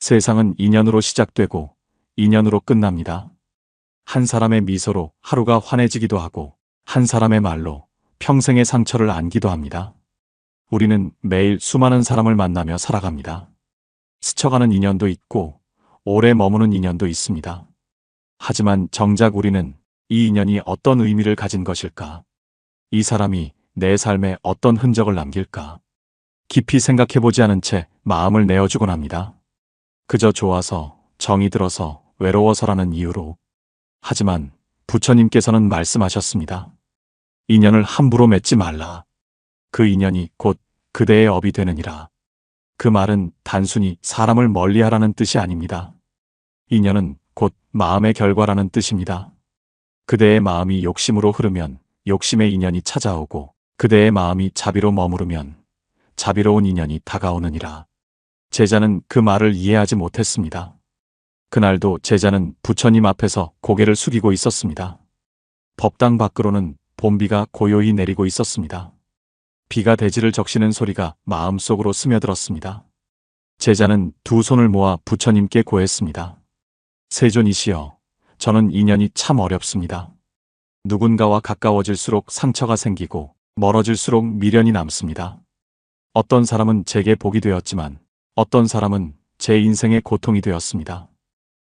세상은 인연으로 시작되고 인연으로 끝납니다. 한 사람의 미소로 하루가 환해지기도 하고 한 사람의 말로 평생의 상처를 안기도 합니다. 우리는 매일 수많은 사람을 만나며 살아갑니다. 스쳐가는 인연도 있고 오래 머무는 인연도 있습니다. 하지만 정작 우리는 이 인연이 어떤 의미를 가진 것일까? 이 사람이 내 삶에 어떤 흔적을 남길까? 깊이 생각해보지 않은 채 마음을 내어주곤 합니다. 그저 좋아서, 정이 들어서, 외로워서라는 이유로. 하지만 부처님께서는 말씀하셨습니다. 인연을 함부로 맺지 말라. 그 인연이 곧 그대의 업이 되느니라. 그 말은 단순히 사람을 멀리하라는 뜻이 아닙니다. 인연은 곧 마음의 결과라는 뜻입니다. 그대의 마음이 욕심으로 흐르면 욕심의 인연이 찾아오고 그대의 마음이 자비로 머무르면 자비로운 인연이 다가오느니라. 제자는 그 말을 이해하지 못했습니다. 그날도 제자는 부처님 앞에서 고개를 숙이고 있었습니다. 법당 밖으로는 봄비가 고요히 내리고 있었습니다. 비가 대지를 적시는 소리가 마음속으로 스며들었습니다. 제자는 두 손을 모아 부처님께 고했습니다. 세존이시여, 저는 인연이 참 어렵습니다. 누군가와 가까워질수록 상처가 생기고 멀어질수록 미련이 남습니다. 어떤 사람은 제게 복이 되었지만 어떤 사람은 제 인생의 고통이 되었습니다.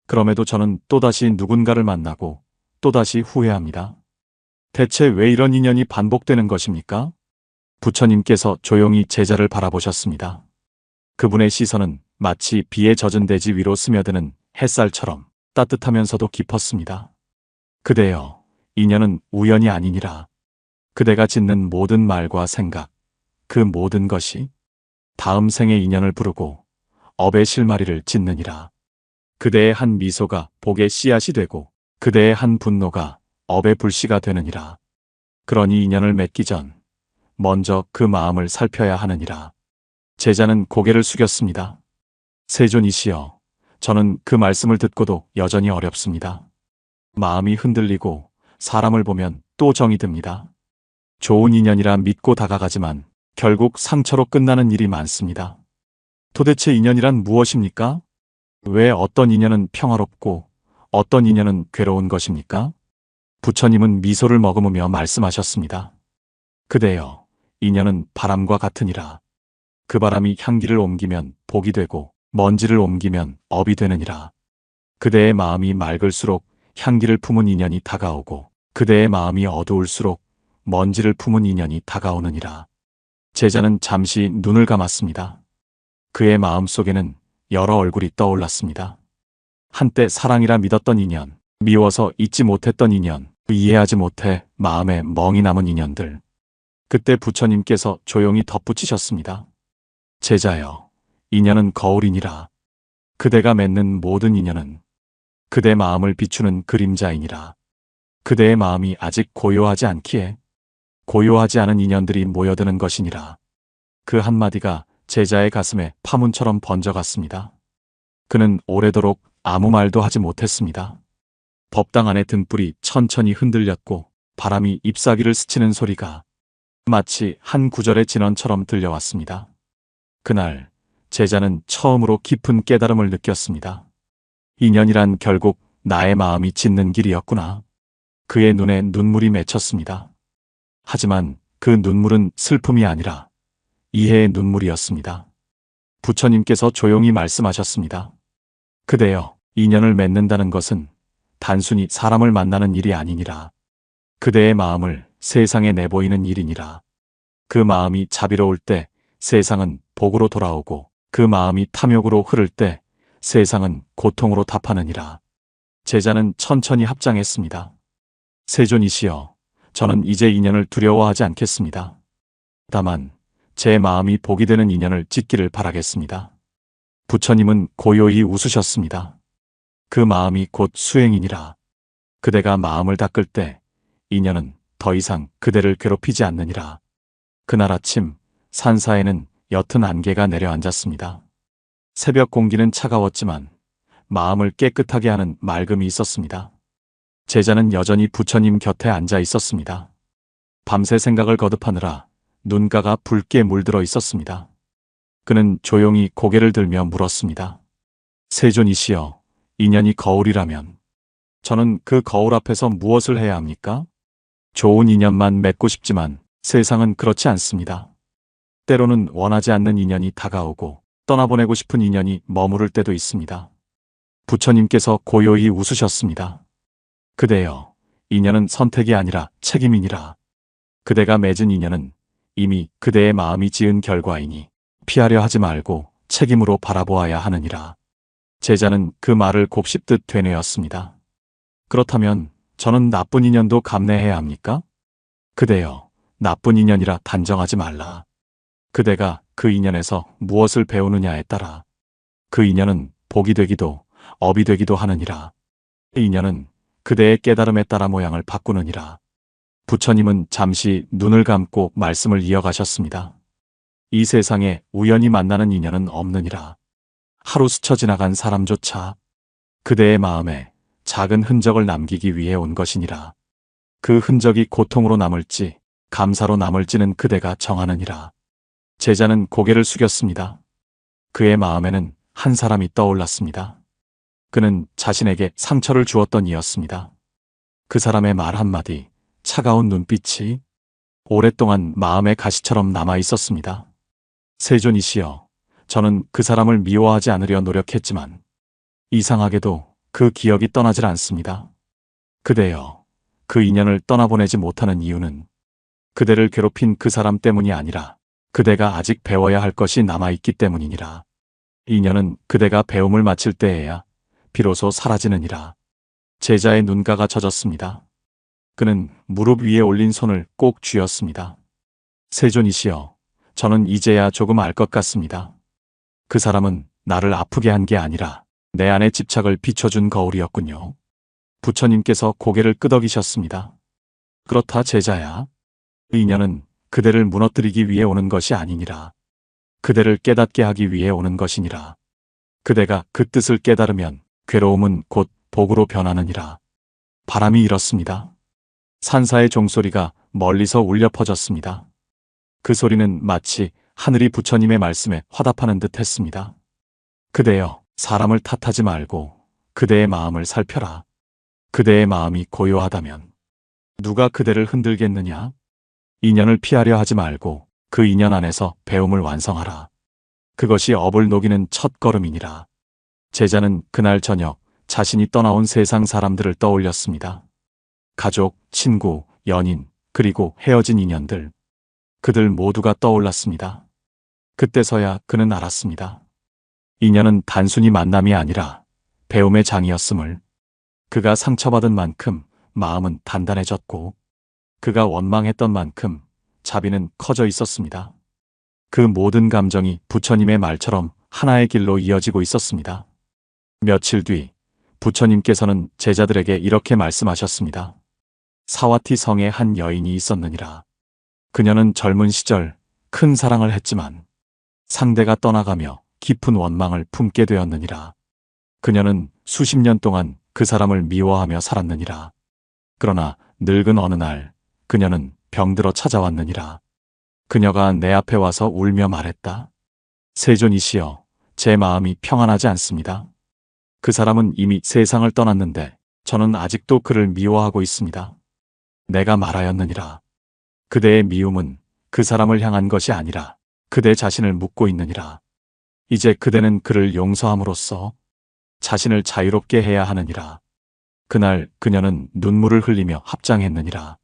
그럼에도 저는 또다시 누군가를 만나고 또다시 후회합니다. 대체 왜 이런 인연이 반복되는 것입니까? 부처님께서 조용히 제자를 바라보셨습니다. 그분의 시선은 마치 비에 젖은 대지 위로 스며드는 햇살처럼 따뜻하면서도 깊었습니다. 그대여, 인연은 우연이 아니니라. 그대가 짓는 모든 말과 생각, 그 모든 것이 다음 생의 인연을 부르고 업의 실마리를 짓느니라. 그대의 한 미소가 복의 씨앗이 되고 그대의 한 분노가 업의 불씨가 되느니라. 그러니 인연을 맺기 전 먼저 그 마음을 살펴야 하느니라. 제자는 고개를 숙였습니다. 세존이시여, 저는 그 말씀을 듣고도 여전히 어렵습니다. 마음이 흔들리고 사람을 보면 또 정이 듭니다. 좋은 인연이라 믿고 다가가지만 결국 상처로 끝나는 일이 많습니다. 도대체 인연이란 무엇입니까? 왜 어떤 인연은 평화롭고 어떤 인연은 괴로운 것입니까? 부처님은 미소를 머금으며 말씀하셨습니다. 그대여, 인연은 바람과 같으니라. 그 바람이 향기를 옮기면 복이 되고 먼지를 옮기면 업이 되느니라. 그대의 마음이 맑을수록 향기를 품은 인연이 다가오고 그대의 마음이 어두울수록 먼지를 품은 인연이 다가오느니라. 제자는 잠시 눈을 감았습니다. 그의 마음속에는 여러 얼굴이 떠올랐습니다. 한때 사랑이라 믿었던 인연, 미워서 잊지 못했던 인연, 이해하지 못해 마음에 멍이 남은 인연들. 그때 부처님께서 조용히 덧붙이셨습니다. 제자여, 인연은 거울이니라. 그대가 맺는 모든 인연은 그대 마음을 비추는 그림자이니라. 그대의 마음이 아직 고요하지 않기에 고요하지 않은 인연들이 모여드는 것이니라. 그 한마디가 제자의 가슴에 파문처럼 번져갔습니다. 그는 오래도록 아무 말도 하지 못했습니다. 법당 안의 등불이 천천히 흔들렸고 바람이 잎사귀를 스치는 소리가 마치 한 구절의 진언처럼 들려왔습니다. 그날 제자는 처음으로 깊은 깨달음을 느꼈습니다. 인연이란 결국 나의 마음이 짓는 길이었구나. 그의 눈에 눈물이 맺혔습니다. 하지만 그 눈물은 슬픔이 아니라 이해의 눈물이었습니다. 부처님께서 조용히 말씀하셨습니다. 그대여, 인연을 맺는다는 것은 단순히 사람을 만나는 일이 아니니라. 그대의 마음을 세상에 내보이는 일이니라. 그 마음이 자비로울 때 세상은 복으로 돌아오고 그 마음이 탐욕으로 흐를 때 세상은 고통으로 답하느니라. 제자는 천천히 합장했습니다. 세존이시여, 저는 이제 인연을 두려워하지 않겠습니다. 다만 제 마음이 복이 되는 인연을 짓기를 바라겠습니다. 부처님은 고요히 웃으셨습니다. 그 마음이 곧 수행이니라. 그대가 마음을 닦을 때 인연은 더 이상 그대를 괴롭히지 않느니라. 그날 아침 산사에는 옅은 안개가 내려앉았습니다. 새벽 공기는 차가웠지만 마음을 깨끗하게 하는 맑음이 있었습니다. 제자는 여전히 부처님 곁에 앉아 있었습니다. 밤새 생각을 거듭하느라 눈가가 붉게 물들어 있었습니다. 그는 조용히 고개를 들며 물었습니다. 세존이시여, 인연이 거울이라면 저는 그 거울 앞에서 무엇을 해야 합니까? 좋은 인연만 맺고 싶지만 세상은 그렇지 않습니다. 때로는 원하지 않는 인연이 다가오고 떠나보내고 싶은 인연이 머무를 때도 있습니다. 부처님께서 고요히 웃으셨습니다. 그대여, 인연은 선택이 아니라 책임이니라. 그대가 맺은 인연은 이미 그대의 마음이 지은 결과이니 피하려 하지 말고 책임으로 바라보아야 하느니라. 제자는 그 말을 곱씹듯 되뇌었습니다. 그렇다면 저는 나쁜 인연도 감내해야 합니까? 그대여, 나쁜 인연이라 단정하지 말라. 그대가 그 인연에서 무엇을 배우느냐에 따라 그 인연은 복이 되기도 업이 되기도 하느니라. 인연은 그대의 깨달음에 따라 모양을 바꾸느니라. 부처님은 잠시 눈을 감고 말씀을 이어가셨습니다. 이 세상에 우연히 만나는 인연은 없느니라. 하루 스쳐 지나간 사람조차 그대의 마음에 작은 흔적을 남기기 위해 온 것이니라. 그 흔적이 고통으로 남을지 감사로 남을지는 그대가 정하느니라. 제자는 고개를 숙였습니다. 그의 마음에는 한 사람이 떠올랐습니다. 그는 자신에게 상처를 주었던 이였습니다. 그 사람의 말 한마디, 차가운 눈빛이 오랫동안 마음의 가시처럼 남아 있었습니다. 세존이시여, 저는 그 사람을 미워하지 않으려 노력했지만 이상하게도 그 기억이 떠나질 않습니다. 그대여, 그 인연을 떠나보내지 못하는 이유는 그대를 괴롭힌 그 사람 때문이 아니라 그대가 아직 배워야 할 것이 남아있기 때문이니라. 인연은 그대가 배움을 마칠 때에야 비로소 사라지느니라. 제자의 눈가가 젖었습니다. 그는 무릎 위에 올린 손을 꼭 쥐었습니다. 세존이시여, 저는 이제야 조금 알 것 같습니다. 그 사람은 나를 아프게 한 게 아니라 내 안의 집착을 비춰준 거울이었군요. 부처님께서 고개를 끄덕이셨습니다. 그렇다 제자야. 인연은 그대를 무너뜨리기 위해 오는 것이 아니니라. 그대를 깨닫게 하기 위해 오는 것이니라. 그대가 그 뜻을 깨달으면 괴로움은 곧 복으로 변하느니라. 바람이 일었습니다. 산사의 종소리가 멀리서 울려 퍼졌습니다. 그 소리는 마치 하늘이 부처님의 말씀에 화답하는 듯 했습니다. 그대여, 사람을 탓하지 말고 그대의 마음을 살펴라. 그대의 마음이 고요하다면 누가 그대를 흔들겠느냐? 인연을 피하려 하지 말고 그 인연 안에서 배움을 완성하라. 그것이 업을 녹이는 첫 걸음이니라. 제자는 그날 저녁 자신이 떠나온 세상 사람들을 떠올렸습니다. 가족, 친구, 연인, 그리고 헤어진 인연들. 그들 모두가 떠올랐습니다. 그때서야 그는 알았습니다. 인연은 단순히 만남이 아니라 배움의 장이었음을. 그가 상처받은 만큼 마음은 단단해졌고 그가 원망했던 만큼 자비는 커져 있었습니다. 그 모든 감정이 부처님의 말처럼 하나의 길로 이어지고 있었습니다. 며칠 뒤 부처님께서는 제자들에게 이렇게 말씀하셨습니다. 사와티 성에 한 여인이 있었느니라. 그녀는 젊은 시절 큰 사랑을 했지만 상대가 떠나가며 깊은 원망을 품게 되었느니라. 그녀는 수십 년 동안 그 사람을 미워하며 살았느니라. 그러나 늙은 어느 날 그녀는 병들어 찾아왔느니라. 그녀가 내 앞에 와서 울며 말했다. 세존이시여, 제 마음이 평안하지 않습니다. 그 사람은 이미 세상을 떠났는데 저는 아직도 그를 미워하고 있습니다. 내가 말하였느니라. 그대의 미움은 그 사람을 향한 것이 아니라 그대 자신을 묻고 있느니라. 이제 그대는 그를 용서함으로써 자신을 자유롭게 해야 하느니라. 그날 그녀는 눈물을 흘리며 합장했느니라.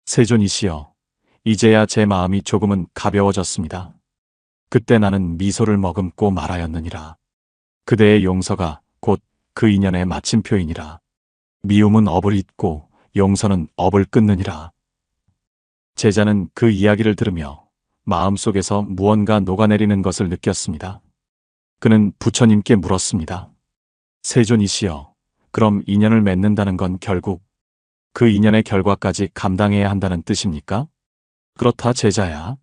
세존이시여, 이제야 제 마음이 조금은 가벼워졌습니다. 그때 나는 미소를 머금고 말하였느니라. 그대의 용서가 곧 그 인연의 마침표이니라. 미움은 업을 잇고 용서는 업을 끊느니라. 제자는 그 이야기를 들으며 마음속에서 무언가 녹아내리는 것을 느꼈습니다. 그는 부처님께 물었습니다. 세존이시여, 그럼 인연을 맺는다는 건 결국 그 인연의 결과까지 감당해야 한다는 뜻입니까? 그렇다 제자야.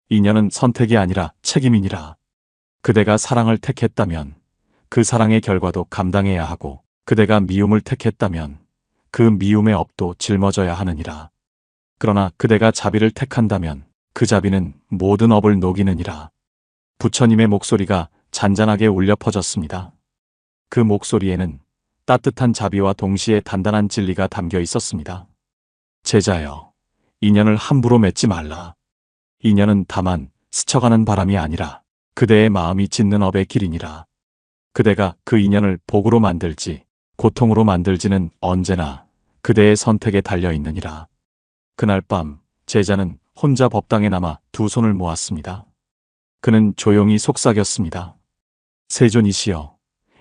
인연은 선택이 아니라 책임이니라. 그대가 사랑을 택했다면 그 사랑의 결과도 감당해야 하고 그대가 미움을 택했다면 그 미움의 업도 짊어져야 하느니라. 그러나 그대가 자비를 택한다면 그 자비는 모든 업을 녹이느니라. 부처님의 목소리가 잔잔하게 울려 퍼졌습니다. 그 목소리에는 따뜻한 자비와 동시에 단단한 진리가 담겨 있었습니다. 제자여, 인연을 함부로 맺지 말라. 인연은 다만 스쳐가는 바람이 아니라 그대의 마음이 짓는 업의 길이니라. 그대가 그 인연을 복으로 만들지 고통으로 만들지는 언제나 그대의 선택에 달려 있느니라. 그날 밤 제자는 혼자 법당에 남아 두 손을 모았습니다. 그는 조용히 속삭였습니다. 세존이시여,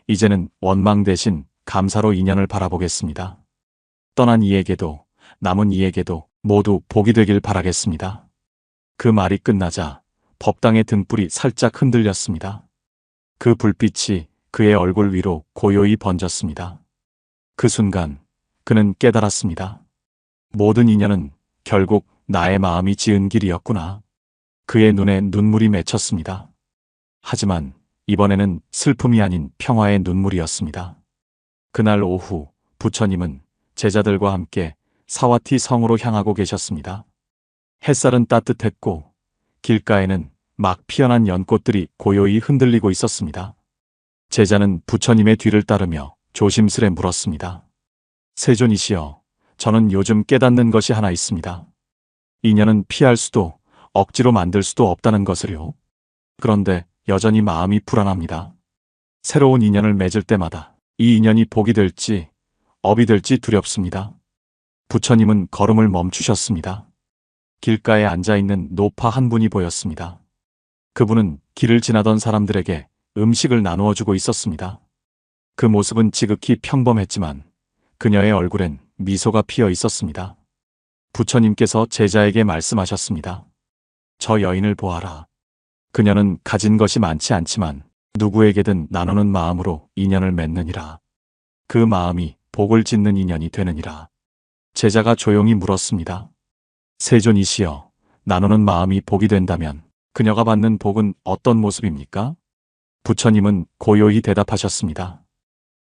이제는 원망 대신 감사로 인연을 바라보겠습니다. 떠난 이에게도 남은 이에게도 모두 복이 되길 바라겠습니다. 그 말이 끝나자 법당의 등불이 살짝 흔들렸습니다. 그 불빛이 그의 얼굴 위로 고요히 번졌습니다. 그 순간 그는 깨달았습니다. 모든 인연은 결국 나의 마음이 지은 길이었구나. 그의 눈에 눈물이 맺혔습니다. 하지만 이번에는 슬픔이 아닌 평화의 눈물이었습니다. 그날 오후 부처님은 제자들과 함께 사와티 성으로 향하고 계셨습니다. 햇살은 따뜻했고 길가에는 막 피어난 연꽃들이 고요히 흔들리고 있었습니다. 제자는 부처님의 뒤를 따르며 조심스레 물었습니다. 세존이시여, 저는 요즘 깨닫는 것이 하나 있습니다. 인연은 피할 수도 억지로 만들 수도 없다는 것을요. 그런데 여전히 마음이 불안합니다. 새로운 인연을 맺을 때마다 이 인연이 복이 될지 업이 될지 두렵습니다. 부처님은 걸음을 멈추셨습니다. 길가에 앉아있는 노파 한 분이 보였습니다. 그분은 길을 지나던 사람들에게 음식을 나누어 주고 있었습니다. 그 모습은 지극히 평범했지만 그녀의 얼굴엔 미소가 피어 있었습니다. 부처님께서 제자에게 말씀하셨습니다. 저 여인을 보아라. 그녀는 가진 것이 많지 않지만 누구에게든 나누는 마음으로 인연을 맺느니라. 그 마음이 복을 짓는 인연이 되느니라. 제자가 조용히 물었습니다. 세존이시여, 나누는 마음이 복이 된다면 그녀가 받는 복은 어떤 모습입니까? 부처님은 고요히 대답하셨습니다.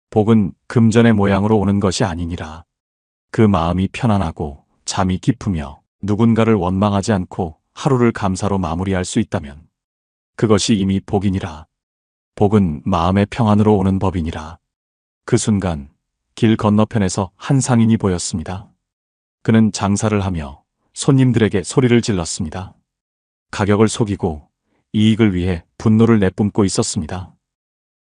복은 금전의 모양으로 오는 것이 아니니라. 그 마음이 편안하고 잠이 깊으며 누군가를 원망하지 않고 하루를 감사로 마무리할 수 있다면 그것이 이미 복이니라. 복은 마음의 평안으로 오는 법이니라. 그 순간 길 건너편에서 한 상인이 보였습니다. 그는 장사를 하며 손님들에게 소리를 질렀습니다. 가격을 속이고 이익을 위해 분노를 내뿜고 있었습니다.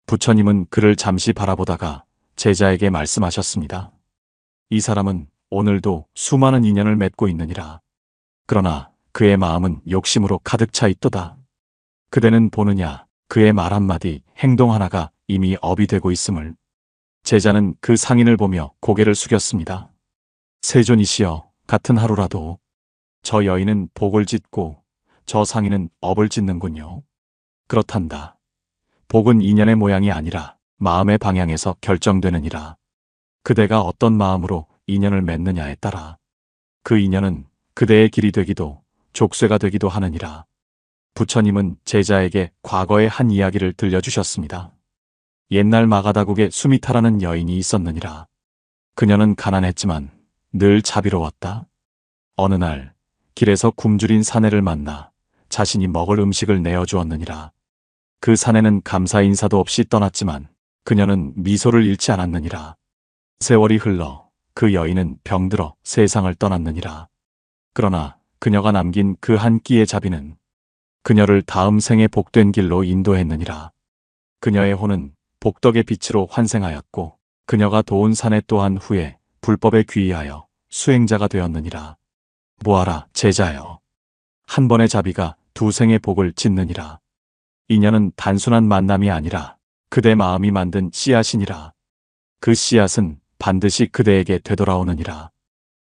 부처님은 그를 잠시 바라보다가 제자에게 말씀하셨습니다. 이 사람은 오늘도 수많은 인연을 맺고 있느니라. 그러나 그의 마음은 욕심으로 가득 차 있도다. 그대는 보느냐, 그의 말 한마디, 행동 하나가 이미 업이 되고 있음을. 제자는 그 상인을 보며 고개를 숙였습니다. 세존이시여, 같은 하루라도 저 여인은 복을 짓고 저 상인은 업을 짓는군요. 그렇단다. 복은 인연의 모양이 아니라 마음의 방향에서 결정되느니라. 그대가 어떤 마음으로 인연을 맺느냐에 따라 그 인연은 그대의 길이 되기도 족쇄가 되기도 하느니라. 부처님은 제자에게 과거의 한 이야기를 들려주셨습니다. 옛날 마가다국에 수미타라는 여인이 있었느니라. 그녀는 가난했지만 늘 자비로웠다. 어느 날 길에서 굶주린 사내를 만나 자신이 먹을 음식을 내어주었느니라. 그 사내는 감사 인사도 없이 떠났지만 그녀는 미소를 잃지 않았느니라. 세월이 흘러 그 여인은 병들어 세상을 떠났느니라. 그러나 그녀가 남긴 그 한 끼의 자비는 그녀를 다음 생에 복된 길로 인도했느니라. 그녀의 혼은 복덕의 빛으로 환생하였고 그녀가 도운 사내 또한 후에 불법에 귀의하여 수행자가 되었느니라. 보아라, 제자여. 한 번의 자비가 두 생의 복을 짓느니라. 인연은 단순한 만남이 아니라 그대 마음이 만든 씨앗이니라. 그 씨앗은 반드시 그대에게 되돌아오느니라.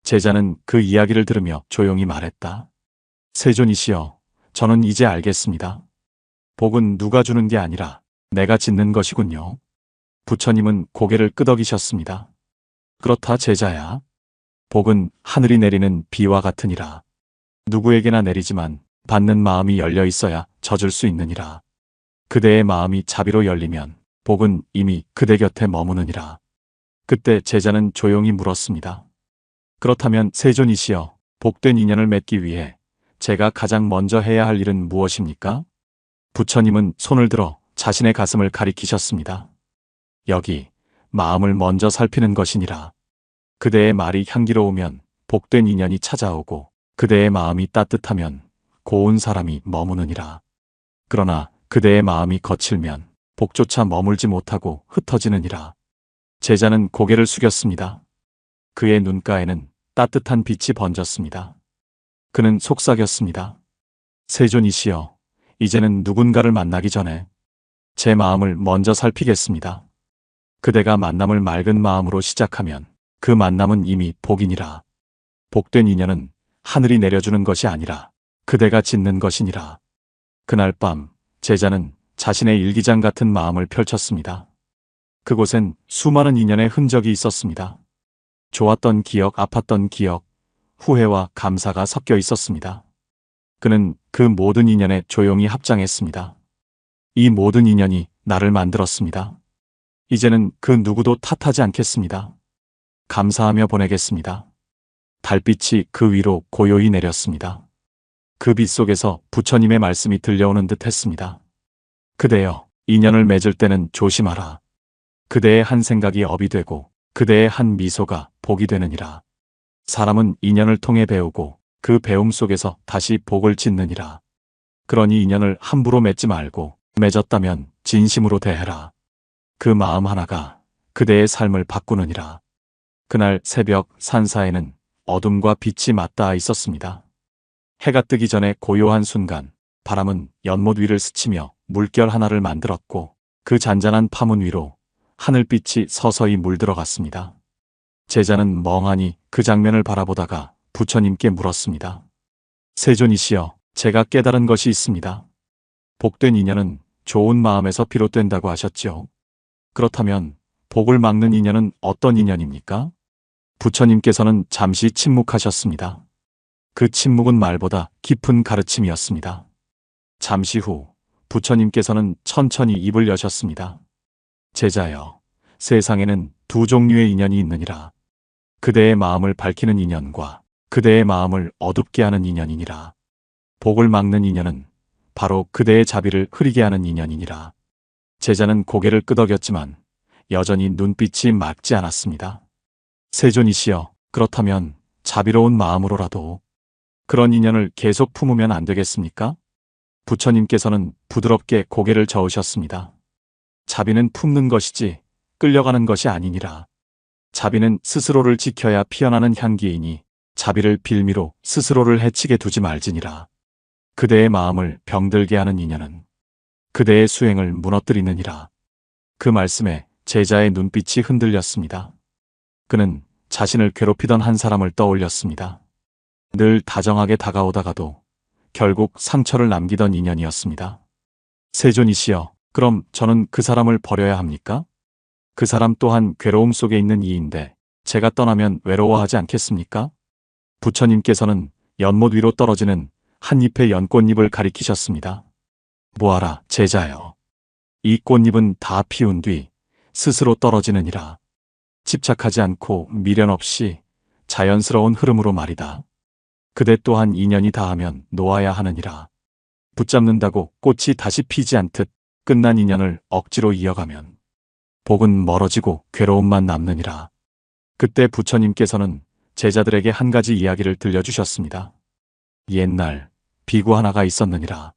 제자는 그 이야기를 들으며 조용히 말했다. 세존이시여, 저는 이제 알겠습니다. 복은 누가 주는 게 아니라 내가 짓는 것이군요. 부처님은 고개를 끄덕이셨습니다. 그렇다, 제자야. 복은 하늘이 내리는 비와 같으니라. 누구에게나 내리지만 받는 마음이 열려 있어야 젖을 수 있느니라. 그대의 마음이 자비로 열리면 복은 이미 그대 곁에 머무느니라. 그때 제자는 조용히 물었습니다. 그렇다면 세존이시여, 복된 인연을 맺기 위해 제가 가장 먼저 해야 할 일은 무엇입니까? 부처님은 손을 들어 자신의 가슴을 가리키셨습니다. 여기 마음을 먼저 살피는 것이니라. 그대의 말이 향기로우면 복된 인연이 찾아오고 그대의 마음이 따뜻하면 고운 사람이 머무느니라. 그러나 그대의 마음이 거칠면 복조차 머물지 못하고 흩어지느니라. 제자는 고개를 숙였습니다. 그의 눈가에는 따뜻한 빛이 번졌습니다. 그는 속삭였습니다. 세존이시여, 이제는 누군가를 만나기 전에 제 마음을 먼저 살피겠습니다. 그대가 만남을 맑은 마음으로 시작하면 그 만남은 이미 복이니라. 복된 인연은 하늘이 내려주는 것이 아니라 그대가 짓는 것이니라. 그날 밤 제자는 자신의 일기장 같은 마음을 펼쳤습니다. 그곳엔 수많은 인연의 흔적이 있었습니다. 좋았던 기억, 아팠던 기억, 후회와 감사가 섞여 있었습니다. 그는 그 모든 인연에 조용히 합장했습니다. 이 모든 인연이 나를 만들었습니다. 이제는 그 누구도 탓하지 않겠습니다. 감사하며 보내겠습니다. 달빛이 그 위로 고요히 내렸습니다. 그 빛 속에서 부처님의 말씀이 들려오는 듯 했습니다. 그대여, 인연을 맺을 때는 조심하라. 그대의 한 생각이 업이 되고 그대의 한 미소가 복이 되느니라. 사람은 인연을 통해 배우고 그 배움 속에서 다시 복을 짓느니라. 그러니 인연을 함부로 맺지 말고 맺었다면 진심으로 대해라. 그 마음 하나가 그대의 삶을 바꾸느니라. 그날 새벽 산사에는 어둠과 빛이 맞닿아 있었습니다. 해가 뜨기 전에 고요한 순간 바람은 연못 위를 스치며 물결 하나를 만들었고 그 잔잔한 파문 위로 하늘빛이 서서히 물들어갔습니다. 제자는 멍하니 그 장면을 바라보다가 부처님께 물었습니다. 세존이시여, 제가 깨달은 것이 있습니다. 복된 인연은 좋은 마음에서 비롯된다고 하셨지요. 그렇다면 복을 막는 인연은 어떤 인연입니까? 부처님께서는 잠시 침묵하셨습니다. 그 침묵은 말보다 깊은 가르침이었습니다. 잠시 후 부처님께서는 천천히 입을 여셨습니다. 제자여, 세상에는 두 종류의 인연이 있느니라. 그대의 마음을 밝히는 인연과 그대의 마음을 어둡게 하는 인연이니라. 복을 막는 인연은 바로 그대의 자비를 흐리게 하는 인연이니라. 제자는 고개를 끄덕였지만 여전히 눈빛이 맑지 않았습니다. 세존이시여, 그렇다면 자비로운 마음으로라도 그런 인연을 계속 품으면 안 되겠습니까? 부처님께서는 부드럽게 고개를 저으셨습니다. 자비는 품는 것이지 끌려가는 것이 아니니라. 자비는 스스로를 지켜야 피어나는 향기이니 자비를 빌미로 스스로를 해치게 두지 말지니라. 그대의 마음을 병들게 하는 인연은 그대의 수행을 무너뜨리느니라. 그 말씀에 제자의 눈빛이 흔들렸습니다. 그는 자신을 괴롭히던 한 사람을 떠올렸습니다. 늘 다정하게 다가오다가도 결국 상처를 남기던 인연이었습니다. 세존이시여, 그럼 저는 그 사람을 버려야 합니까? 그 사람 또한 괴로움 속에 있는 이인데 제가 떠나면 외로워하지 않겠습니까? 부처님께서는 연못 위로 떨어지는 한 잎의 연꽃잎을 가리키셨습니다. 보아라, 제자여. 이 꽃잎은 다 피운 뒤 스스로 떨어지느니라. 집착하지 않고 미련 없이 자연스러운 흐름으로 말이다. 그대 또한 인연이 닿으면 놓아야 하느니라. 붙잡는다고 꽃이 다시 피지 않듯 끝난 인연을 억지로 이어가면 복은 멀어지고 괴로움만 남느니라. 그때 부처님께서는 제자들에게 한 가지 이야기를 들려주셨습니다. 옛날 비구 하나가 있었느니라.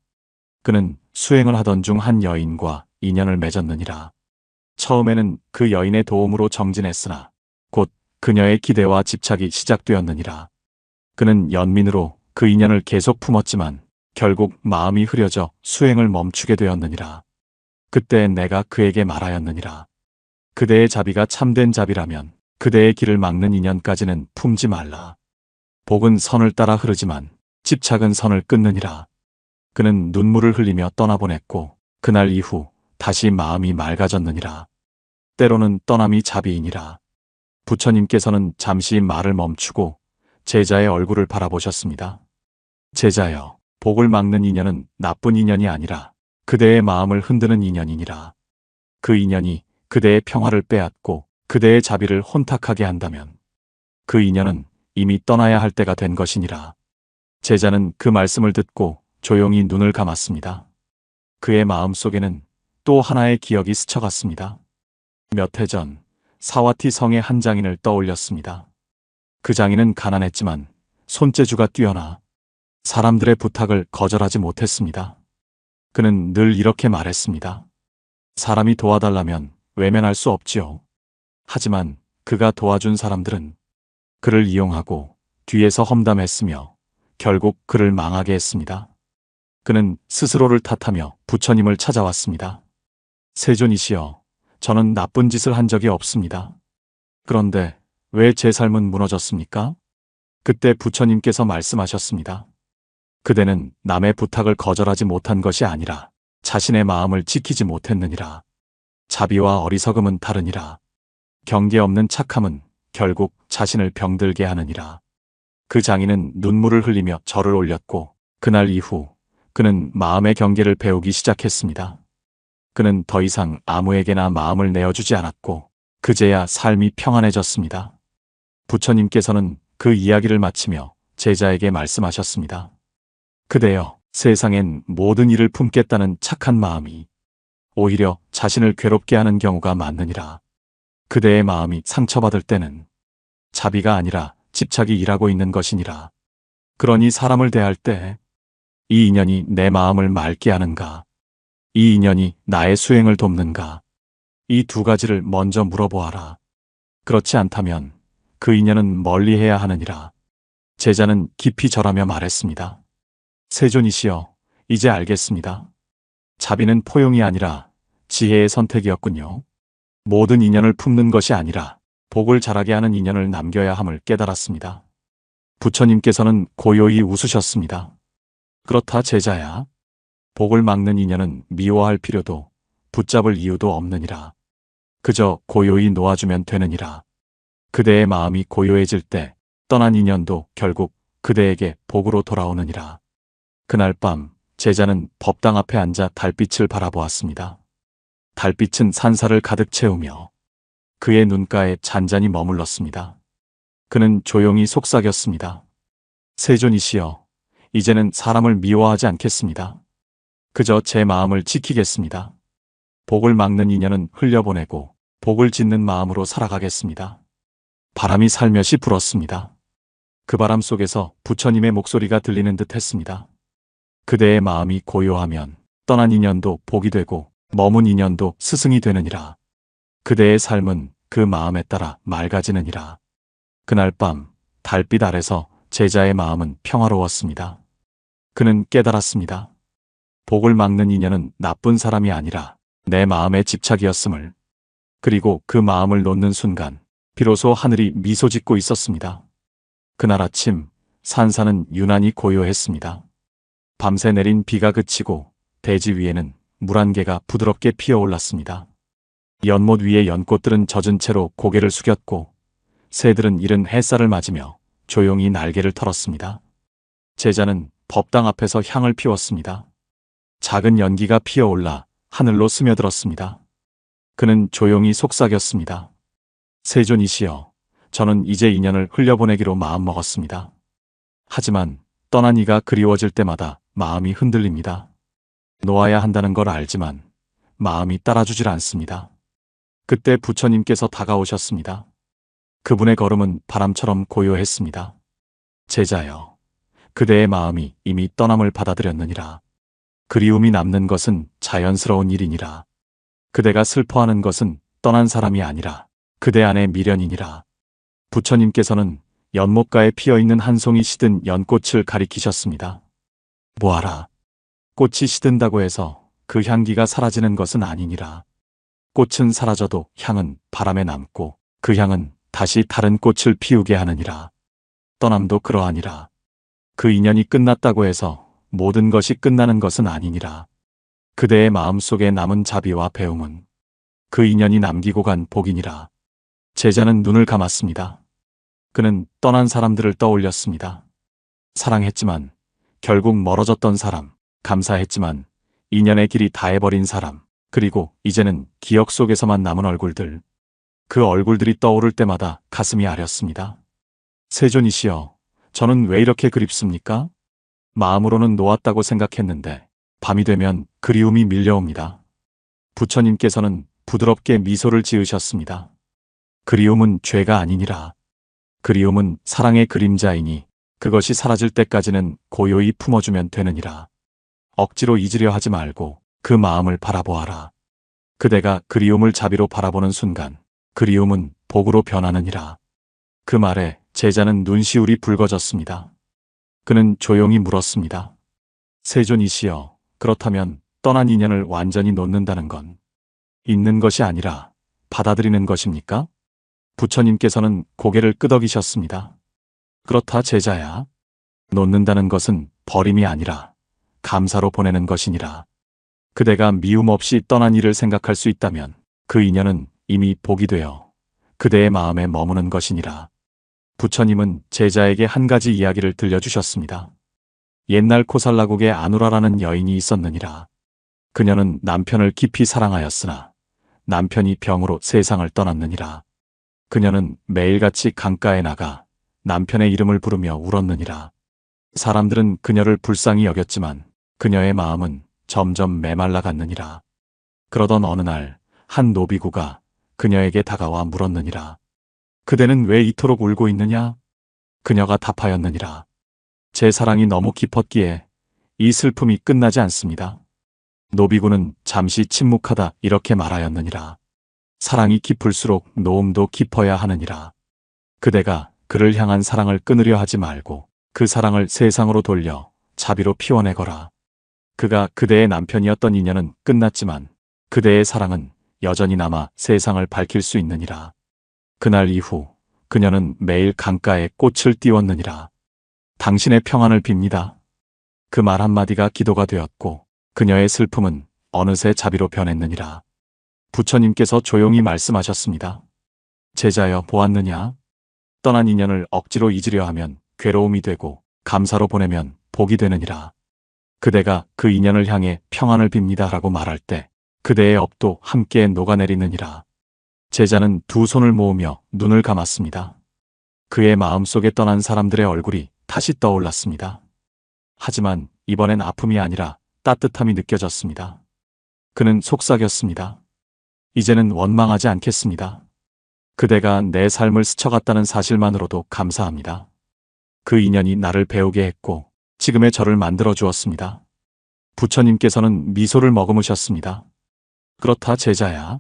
그는 수행을 하던 중 한 여인과 인연을 맺었느니라. 처음에는 그 여인의 도움으로 정진했으나 곧 그녀의 기대와 집착이 시작되었느니라. 그는 연민으로 그 인연을 계속 품었지만 결국 마음이 흐려져 수행을 멈추게 되었느니라. 그때 내가 그에게 말하였느니라. 그대의 자비가 참된 자비라면 그대의 길을 막는 인연까지는 품지 말라. 복은 선을 따라 흐르지만 집착은 선을 끊느니라. 그는 눈물을 흘리며 떠나보냈고 그날 이후 다시 마음이 맑아졌느니라. 때로는 떠남이 자비이니라. 부처님께서는 잠시 말을 멈추고 제자의 얼굴을 바라보셨습니다. 제자여, 복을 막는 인연은 나쁜 인연이 아니라 그대의 마음을 흔드는 인연이니라. 그 인연이 그대의 평화를 빼앗고 그대의 자비를 혼탁하게 한다면 그 인연은 이미 떠나야 할 때가 된 것이니라. 제자는 그 말씀을 듣고 조용히 눈을 감았습니다. 그의 마음 속에는 또 하나의 기억이 스쳐갔습니다. 몇 해 전 사와티 성의 한 장인을 떠올렸습니다. 그 장인은 가난했지만 손재주가 뛰어나 사람들의 부탁을 거절하지 못했습니다. 그는 늘 이렇게 말했습니다. 사람이 도와달라면 외면할 수 없지요. 하지만 그가 도와준 사람들은 그를 이용하고 뒤에서 험담했으며 결국 그를 망하게 했습니다. 그는 스스로를 탓하며 부처님을 찾아왔습니다. 세존이시여, 저는 나쁜 짓을 한 적이 없습니다. 그런데 왜 제 삶은 무너졌습니까? 그때 부처님께서 말씀하셨습니다. 그대는 남의 부탁을 거절하지 못한 것이 아니라 자신의 마음을 지키지 못했느니라. 자비와 어리석음은 다르니라. 경계 없는 착함은 결국 자신을 병들게 하느니라. 그 장인은 눈물을 흘리며 절을 올렸고 그날 이후 그는 마음의 경계를 배우기 시작했습니다. 그는 더 이상 아무에게나 마음을 내어주지 않았고 그제야 삶이 평안해졌습니다. 부처님께서는 그 이야기를 마치며 제자에게 말씀하셨습니다. 그대여, 세상엔 모든 일을 품겠다는 착한 마음이 오히려 자신을 괴롭게 하는 경우가 많느니라. 그대의 마음이 상처받을 때는 자비가 아니라 집착이 일하고 있는 것이니라. 그러니 사람을 대할 때 이 인연이 내 마음을 맑게 하는가? 이 인연이 나의 수행을 돕는가? 이 두 가지를 먼저 물어보아라. 그렇지 않다면 그 인연은 멀리해야 하느니라. 제자는 깊이 절하며 말했습니다. 세존이시여, 이제 알겠습니다. 자비는 포용이 아니라 지혜의 선택이었군요. 모든 인연을 품는 것이 아니라 복을 자라게 하는 인연을 남겨야 함을 깨달았습니다. 부처님께서는 고요히 웃으셨습니다. 그렇다 제자야. 복을 막는 인연은 미워할 필요도 붙잡을 이유도 없느니라. 그저 고요히 놓아주면 되느니라. 그대의 마음이 고요해질 때 떠난 인연도 결국 그대에게 복으로 돌아오느니라. 그날 밤 제자는 법당 앞에 앉아 달빛을 바라보았습니다. 달빛은 산사를 가득 채우며 그의 눈가에 잔잔히 머물렀습니다. 그는 조용히 속삭였습니다. 세존이시여, 이제는 사람을 미워하지 않겠습니다. 그저 제 마음을 지키겠습니다. 복을 막는 인연은 흘려보내고 복을 짓는 마음으로 살아가겠습니다. 바람이 살며시 불었습니다. 그 바람 속에서 부처님의 목소리가 들리는 듯 했습니다. 그대의 마음이 고요하면 떠난 인연도 복이 되고 머문 인연도 스승이 되느니라. 그대의 삶은 그 마음에 따라 맑아지느니라. 그날 밤 달빛 아래서 제자의 마음은 평화로웠습니다. 그는 깨달았습니다. 복을 막는 인연은 나쁜 사람이 아니라 내 마음의 집착이었음을. 그리고 그 마음을 놓는 순간 비로소 하늘이 미소 짓고 있었습니다. 그날 아침 산사는 유난히 고요했습니다. 밤새 내린 비가 그치고 대지 위에는 물안개가 부드럽게 피어올랐습니다. 연못 위의 연꽃들은 젖은 채로 고개를 숙였고 새들은 이른 햇살을 맞으며 조용히 날개를 털었습니다. 제자는 법당 앞에서 향을 피웠습니다. 작은 연기가 피어올라 하늘로 스며들었습니다. 그는 조용히 속삭였습니다. 세존이시여, 저는 이제 인연을 흘려보내기로 마음먹었습니다. 하지만 떠난 이가 그리워질 때마다 마음이 흔들립니다. 놓아야 한다는 걸 알지만 마음이 따라주질 않습니다. 그때 부처님께서 다가오셨습니다. 그분의 걸음은 바람처럼 고요했습니다. 제자여, 그대의 마음이 이미 떠남을 받아들였느니라. 그리움이 남는 것은 자연스러운 일이니라. 그대가 슬퍼하는 것은 떠난 사람이 아니라 그대 안의 미련이니라. 부처님께서는 연못가에 피어있는 한 송이 시든 연꽃을 가리키셨습니다. 보아라. 꽃이 시든다고 해서 그 향기가 사라지는 것은 아니니라. 꽃은 사라져도 향은 바람에 남고 그 향은 다시 다른 꽃을 피우게 하느니라. 떠남도 그러하니라. 그 인연이 끝났다고 해서 모든 것이 끝나는 것은 아니니라. 그대의 마음속에 남은 자비와 배움은 그 인연이 남기고 간 복이니라. 제자는 눈을 감았습니다. 그는 떠난 사람들을 떠올렸습니다. 사랑했지만 결국 멀어졌던 사람, 감사했지만 인연의 길이 다해버린 사람, 그리고 이제는 기억 속에서만 남은 얼굴들. 그 얼굴들이 떠오를 때마다 가슴이 아렸습니다. 세존이시여, 저는 왜 이렇게 그립습니까? 마음으로는 놓았다고 생각했는데 밤이 되면 그리움이 밀려옵니다. 부처님께서는 부드럽게 미소를 지으셨습니다. 그리움은 죄가 아니니라. 그리움은 사랑의 그림자이니 그것이 사라질 때까지는 고요히 품어주면 되느니라. 억지로 잊으려 하지 말고 그 마음을 바라보아라. 그대가 그리움을 자비로 바라보는 순간 그리움은 복으로 변하느니라. 그 말에 제자는 눈시울이 붉어졌습니다. 그는 조용히 물었습니다. 세존이시여, 그렇다면 떠난 인연을 완전히 놓는다는 건 있는 것이 아니라 받아들이는 것입니까? 부처님께서는 고개를 끄덕이셨습니다. 그렇다 제자야. 놓는다는 것은 버림이 아니라 감사로 보내는 것이니라. 그대가 미움 없이 떠난 일을 생각할 수 있다면 그 인연은 이미 복이 되어 그대의 마음에 머무는 것이니라. 부처님은 제자에게 한 가지 이야기를 들려주셨습니다. 옛날 코살라국에 아누라라는 여인이 있었느니라. 그녀는 남편을 깊이 사랑하였으나 남편이 병으로 세상을 떠났느니라. 그녀는 매일같이 강가에 나가 남편의 이름을 부르며 울었느니라. 사람들은 그녀를 불쌍히 여겼지만 그녀의 마음은 점점 메말라 갔느니라. 그러던 어느 날 한 노비구가 그녀에게 다가와 물었느니라. 그대는 왜 이토록 울고 있느냐? 그녀가 답하였느니라. 제 사랑이 너무 깊었기에 이 슬픔이 끝나지 않습니다. 노비구는 잠시 침묵하다 이렇게 말하였느니라. 사랑이 깊을수록 노음도 깊어야 하느니라. 그대가 그를 향한 사랑을 끊으려 하지 말고 그 사랑을 세상으로 돌려 자비로 피워내거라. 그가 그대의 남편이었던 인연은 끝났지만 그대의 사랑은 여전히 남아 세상을 밝힐 수 있느니라. 그날 이후 그녀는 매일 강가에 꽃을 띄웠느니라. 당신의 평안을 빕니다. 그 말 한마디가 기도가 되었고 그녀의 슬픔은 어느새 자비로 변했느니라. 부처님께서 조용히 말씀하셨습니다. 제자여, 보았느냐? 떠난 인연을 억지로 잊으려 하면 괴로움이 되고 감사로 보내면 복이 되느니라. 그대가 그 인연을 향해 평안을 빕니다 라고 말할 때 그대의 업도 함께 녹아내리느니라. 제자는 두 손을 모으며 눈을 감았습니다. 그의 마음속에 떠난 사람들의 얼굴이 다시 떠올랐습니다. 하지만 이번엔 아픔이 아니라 따뜻함이 느껴졌습니다. 그는 속삭였습니다. 이제는 원망하지 않겠습니다. 그대가 내 삶을 스쳐갔다는 사실만으로도 감사합니다. 그 인연이 나를 배우게 했고 지금의 저를 만들어 주었습니다. 부처님께서는 미소를 머금으셨습니다. 그렇다 제자야.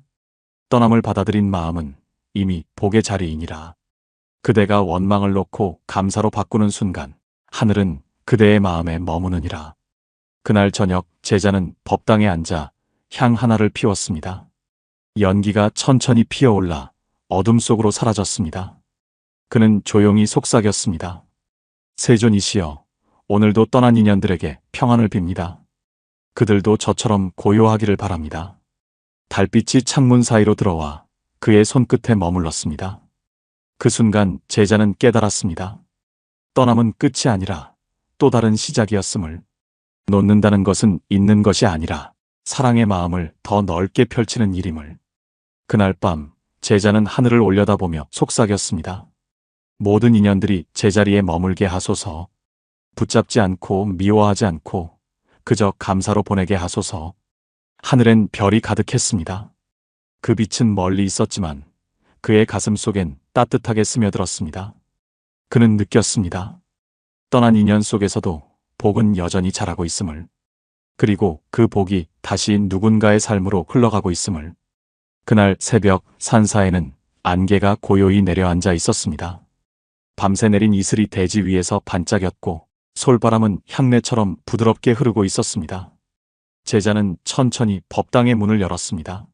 떠남을 받아들인 마음은 이미 복의 자리이니라. 그대가 원망을 놓고 감사로 바꾸는 순간 하늘은 그대의 마음에 머무느니라. 그날 저녁 제자는 법당에 앉아 향 하나를 피웠습니다. 연기가 천천히 피어올라 어둠 속으로 사라졌습니다. 그는 조용히 속삭였습니다. 세존이시여, 오늘도 떠난 인연들에게 평안을 빕니다. 그들도 저처럼 고요하기를 바랍니다. 달빛이 창문 사이로 들어와 그의 손끝에 머물렀습니다. 그 순간 제자는 깨달았습니다. 떠남은 끝이 아니라 또 다른 시작이었음을. 놓는다는 것은 있는 것이 아니라 사랑의 마음을 더 넓게 펼치는 일임을. 그날 밤 제자는 하늘을 올려다보며 속삭였습니다. 모든 인연들이 제자리에 머물게 하소서. 붙잡지 않고 미워하지 않고 그저 감사로 보내게 하소서. 하늘엔 별이 가득했습니다. 그 빛은 멀리 있었지만 그의 가슴 속엔 따뜻하게 스며들었습니다. 그는 느꼈습니다. 떠난 인연 속에서도 복은 여전히 자라고 있음을. 그리고 그 복이 다시 누군가의 삶으로 흘러가고 있음을. 그날 새벽 산사에는 안개가 고요히 내려앉아 있었습니다. 밤새 내린 이슬이 대지 위에서 반짝였고 솔바람은 향내처럼 부드럽게 흐르고 있었습니다. 제자는 천천히 법당의 문을 열었습니다.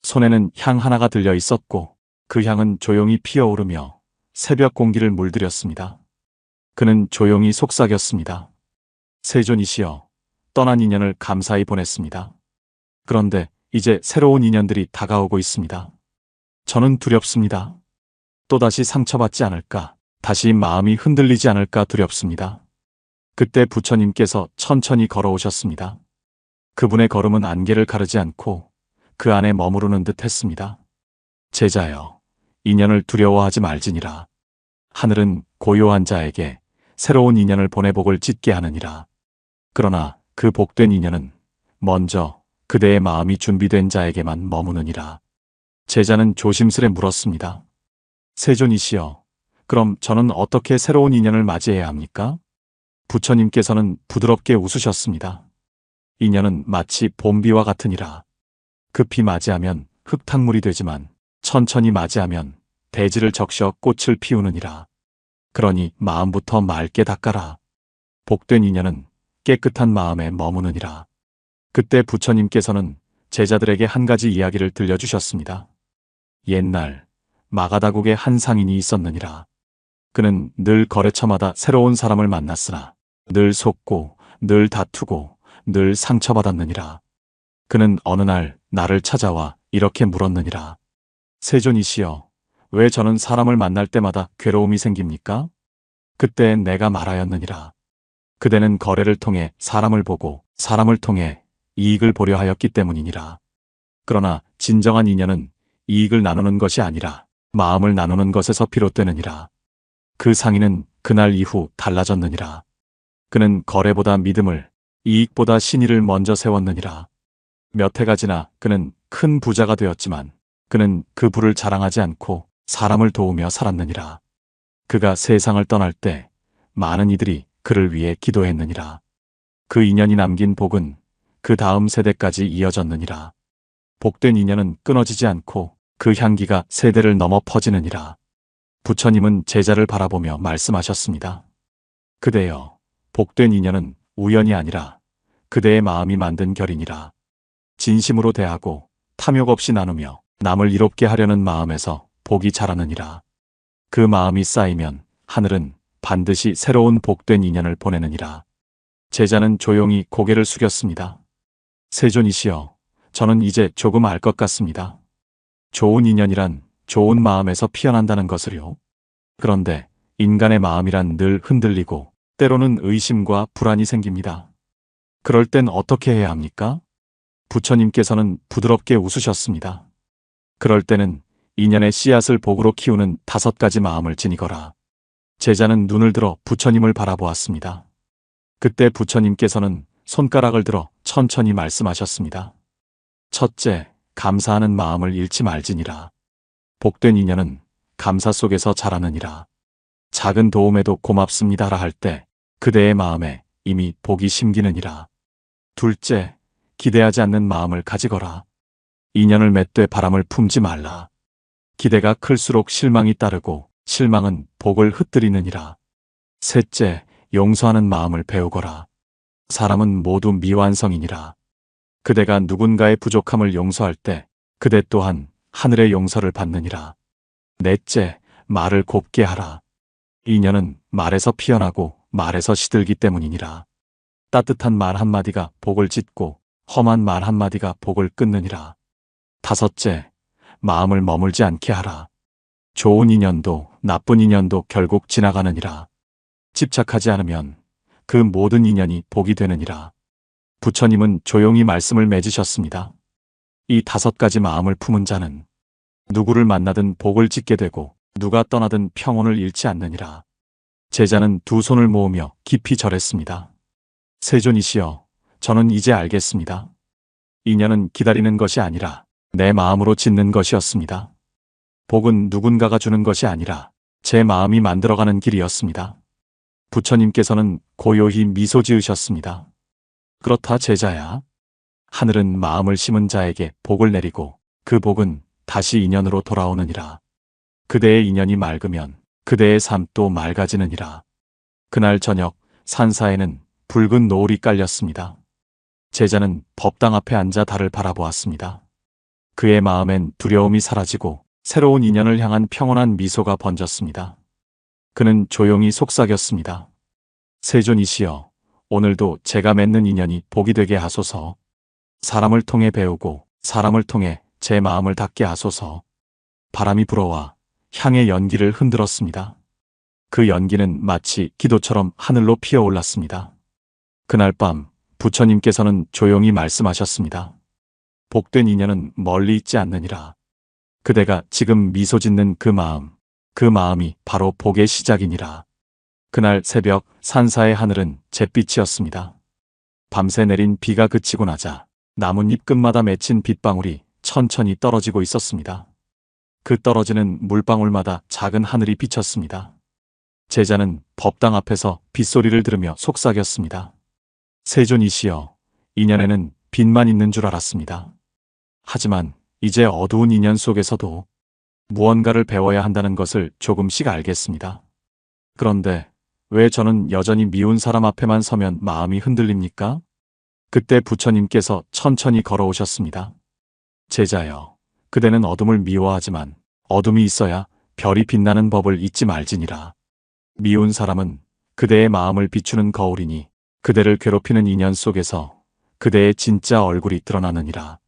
손에는 향 하나가 들려 있었고 그 향은 조용히 피어오르며 새벽 공기를 물들였습니다. 그는 조용히 속삭였습니다. 세존이시여, 떠난 인연을 감사히 보냈습니다. 그런데 이제 새로운 인연들이 다가오고 있습니다. 저는 두렵습니다. 또다시 상처받지 않을까, 다시 마음이 흔들리지 않을까 두렵습니다. 그때 부처님께서 천천히 걸어오셨습니다. 그분의 걸음은 안개를 가르지 않고 그 안에 머무르는 듯 했습니다. 제자여, 인연을 두려워하지 말지니라. 하늘은 고요한 자에게 새로운 인연을 보내 복을 짓게 하느니라. 그러나 그 복된 인연은 먼저 그대의 마음이 준비된 자에게만 머무느니라. 제자는 조심스레 물었습니다. 세존이시여, 그럼 저는 어떻게 새로운 인연을 맞이해야 합니까? 부처님께서는 부드럽게 웃으셨습니다. 인연은 마치 봄비와 같으니라. 급히 맞이하면 흙탕물이 되지만 천천히 맞이하면 대지를 적셔 꽃을 피우느니라. 그러니 마음부터 맑게 닦아라. 복된 인연은 깨끗한 마음에 머무느니라. 그때 부처님께서는 제자들에게 한 가지 이야기를 들려주셨습니다. 옛날 마가다국에 한 상인이 있었느니라. 그는 늘 거래처마다 새로운 사람을 만났으나 늘 속고 늘 다투고 늘 상처받았느니라. 그는 어느 날 나를 찾아와 이렇게 물었느니라. 세존이시여, 왜 저는 사람을 만날 때마다 괴로움이 생깁니까? 그때 내가 말하였느니라. 그대는 거래를 통해 사람을 보고 사람을 통해 이익을 보려 하였기 때문이니라. 그러나 진정한 인연은 이익을 나누는 것이 아니라 마음을 나누는 것에서 비롯되느니라. 그 상인은 그날 이후 달라졌느니라. 그는 거래보다 믿음을, 이익보다 신의를 먼저 세웠느니라. 몇 해가 지나 그는 큰 부자가 되었지만 그는 그 부를 자랑하지 않고 사람을 도우며 살았느니라. 그가 세상을 떠날 때 많은 이들이 그를 위해 기도했느니라. 그 인연이 남긴 복은 그 다음 세대까지 이어졌느니라. 복된 인연은 끊어지지 않고 그 향기가 세대를 넘어 퍼지느니라. 부처님은 제자를 바라보며 말씀하셨습니다. 그대여, 복된 인연은 우연이 아니라 그대의 마음이 만든 결이니라. 진심으로 대하고 탐욕 없이 나누며 남을 이롭게 하려는 마음에서 복이 자라느니라. 그 마음이 쌓이면 하늘은 반드시 새로운 복된 인연을 보내느니라. 제자는 조용히 고개를 숙였습니다. 세존이시여, 저는 이제 조금 알 것 같습니다. 좋은 인연이란 좋은 마음에서 피어난다는 것을요. 그런데 인간의 마음이란 늘 흔들리고 때로는 의심과 불안이 생깁니다. 그럴 땐 어떻게 해야 합니까? 부처님께서는 부드럽게 웃으셨습니다. 그럴 때는 인연의 씨앗을 복으로 키우는 5가지 마음을 지니거라. 제자는 눈을 들어 부처님을 바라보았습니다. 그때 부처님께서는 손가락을 들어 천천히 말씀하셨습니다. 첫째, 감사하는 마음을 잃지 말지니라. 복된 인연은 감사 속에서 자라느니라. 작은 도움에도 고맙습니다라 할 때 그대의 마음에 이미 복이 심기느니라. 둘째, 기대하지 않는 마음을 가지거라. 인연을 맺되 바람을 품지 말라. 기대가 클수록 실망이 따르고 실망은 복을 흩뜨리느니라. 셋째, 용서하는 마음을 배우거라. 사람은 모두 미완성이니라. 그대가 누군가의 부족함을 용서할 때 그대 또한 하늘의 용서를 받느니라. 넷째, 말을 곱게 하라. 인연은 말에서 피어나고 말에서 시들기 때문이니라. 따뜻한 말 한마디가 복을 짓고 험한 말 한마디가 복을 끊느니라. 다섯째, 마음을 머물지 않게 하라. 좋은 인연도 나쁜 인연도 결국 지나가느니라. 집착하지 않으면 그 모든 인연이 복이 되느니라. 부처님은 조용히 말씀을 맺으셨습니다. 이 5가지 마음을 품은 자는 누구를 만나든 복을 짓게 되고 누가 떠나든 평온을 잃지 않느니라. 제자는 두 손을 모으며 깊이 절했습니다. 세존이시여, 저는 이제 알겠습니다. 인연은 기다리는 것이 아니라 내 마음으로 짓는 것이었습니다. 복은 누군가가 주는 것이 아니라 제 마음이 만들어가는 길이었습니다. 부처님께서는 고요히 미소 지으셨습니다. 그렇다 제자야. 하늘은 마음을 심은 자에게 복을 내리고 그 복은 다시 인연으로 돌아오느니라. 그대의 인연이 맑으면 그대의 삶도 맑아지느니라. 그날 저녁 산사에는 붉은 노을이 깔렸습니다. 제자는 법당 앞에 앉아 달을 바라보았습니다. 그의 마음엔 두려움이 사라지고 새로운 인연을 향한 평온한 미소가 번졌습니다. 그는 조용히 속삭였습니다. 세존이시여, 오늘도 제가 맺는 인연이 복이 되게 하소서. 사람을 통해 배우고 사람을 통해 제 마음을 닦게 하소서. 바람이 불어와 향의 연기를 흔들었습니다. 그 연기는 마치 기도처럼 하늘로 피어올랐습니다. 그날 밤 부처님께서는 조용히 말씀하셨습니다. 복된 인연은 멀리 있지 않느니라. 그대가 지금 미소 짓는 그 마음이 바로 복의 시작이니라. 그날 새벽 산사의 하늘은 잿빛이었습니다. 밤새 내린 비가 그치고 나자 나뭇잎 끝마다 맺힌 빗방울이 천천히 떨어지고 있었습니다. 그 떨어지는 물방울마다 작은 하늘이 비쳤습니다. 제자는 법당 앞에서 빗소리를 들으며 속삭였습니다. 세존이시여, 인연에는 빛만 있는 줄 알았습니다. 하지만 이제 어두운 인연 속에서도 무언가를 배워야 한다는 것을 조금씩 알겠습니다. 그런데 왜 저는 여전히 미운 사람 앞에만 서면 마음이 흔들립니까? 그때 부처님께서 천천히 걸어오셨습니다. 제자여, 그대는 어둠을 미워하지만 어둠이 있어야 별이 빛나는 법을 잊지 말지니라. 미운 사람은 그대의 마음을 비추는 거울이니 그대를 괴롭히는 인연 속에서 그대의 진짜 얼굴이 드러나느니라.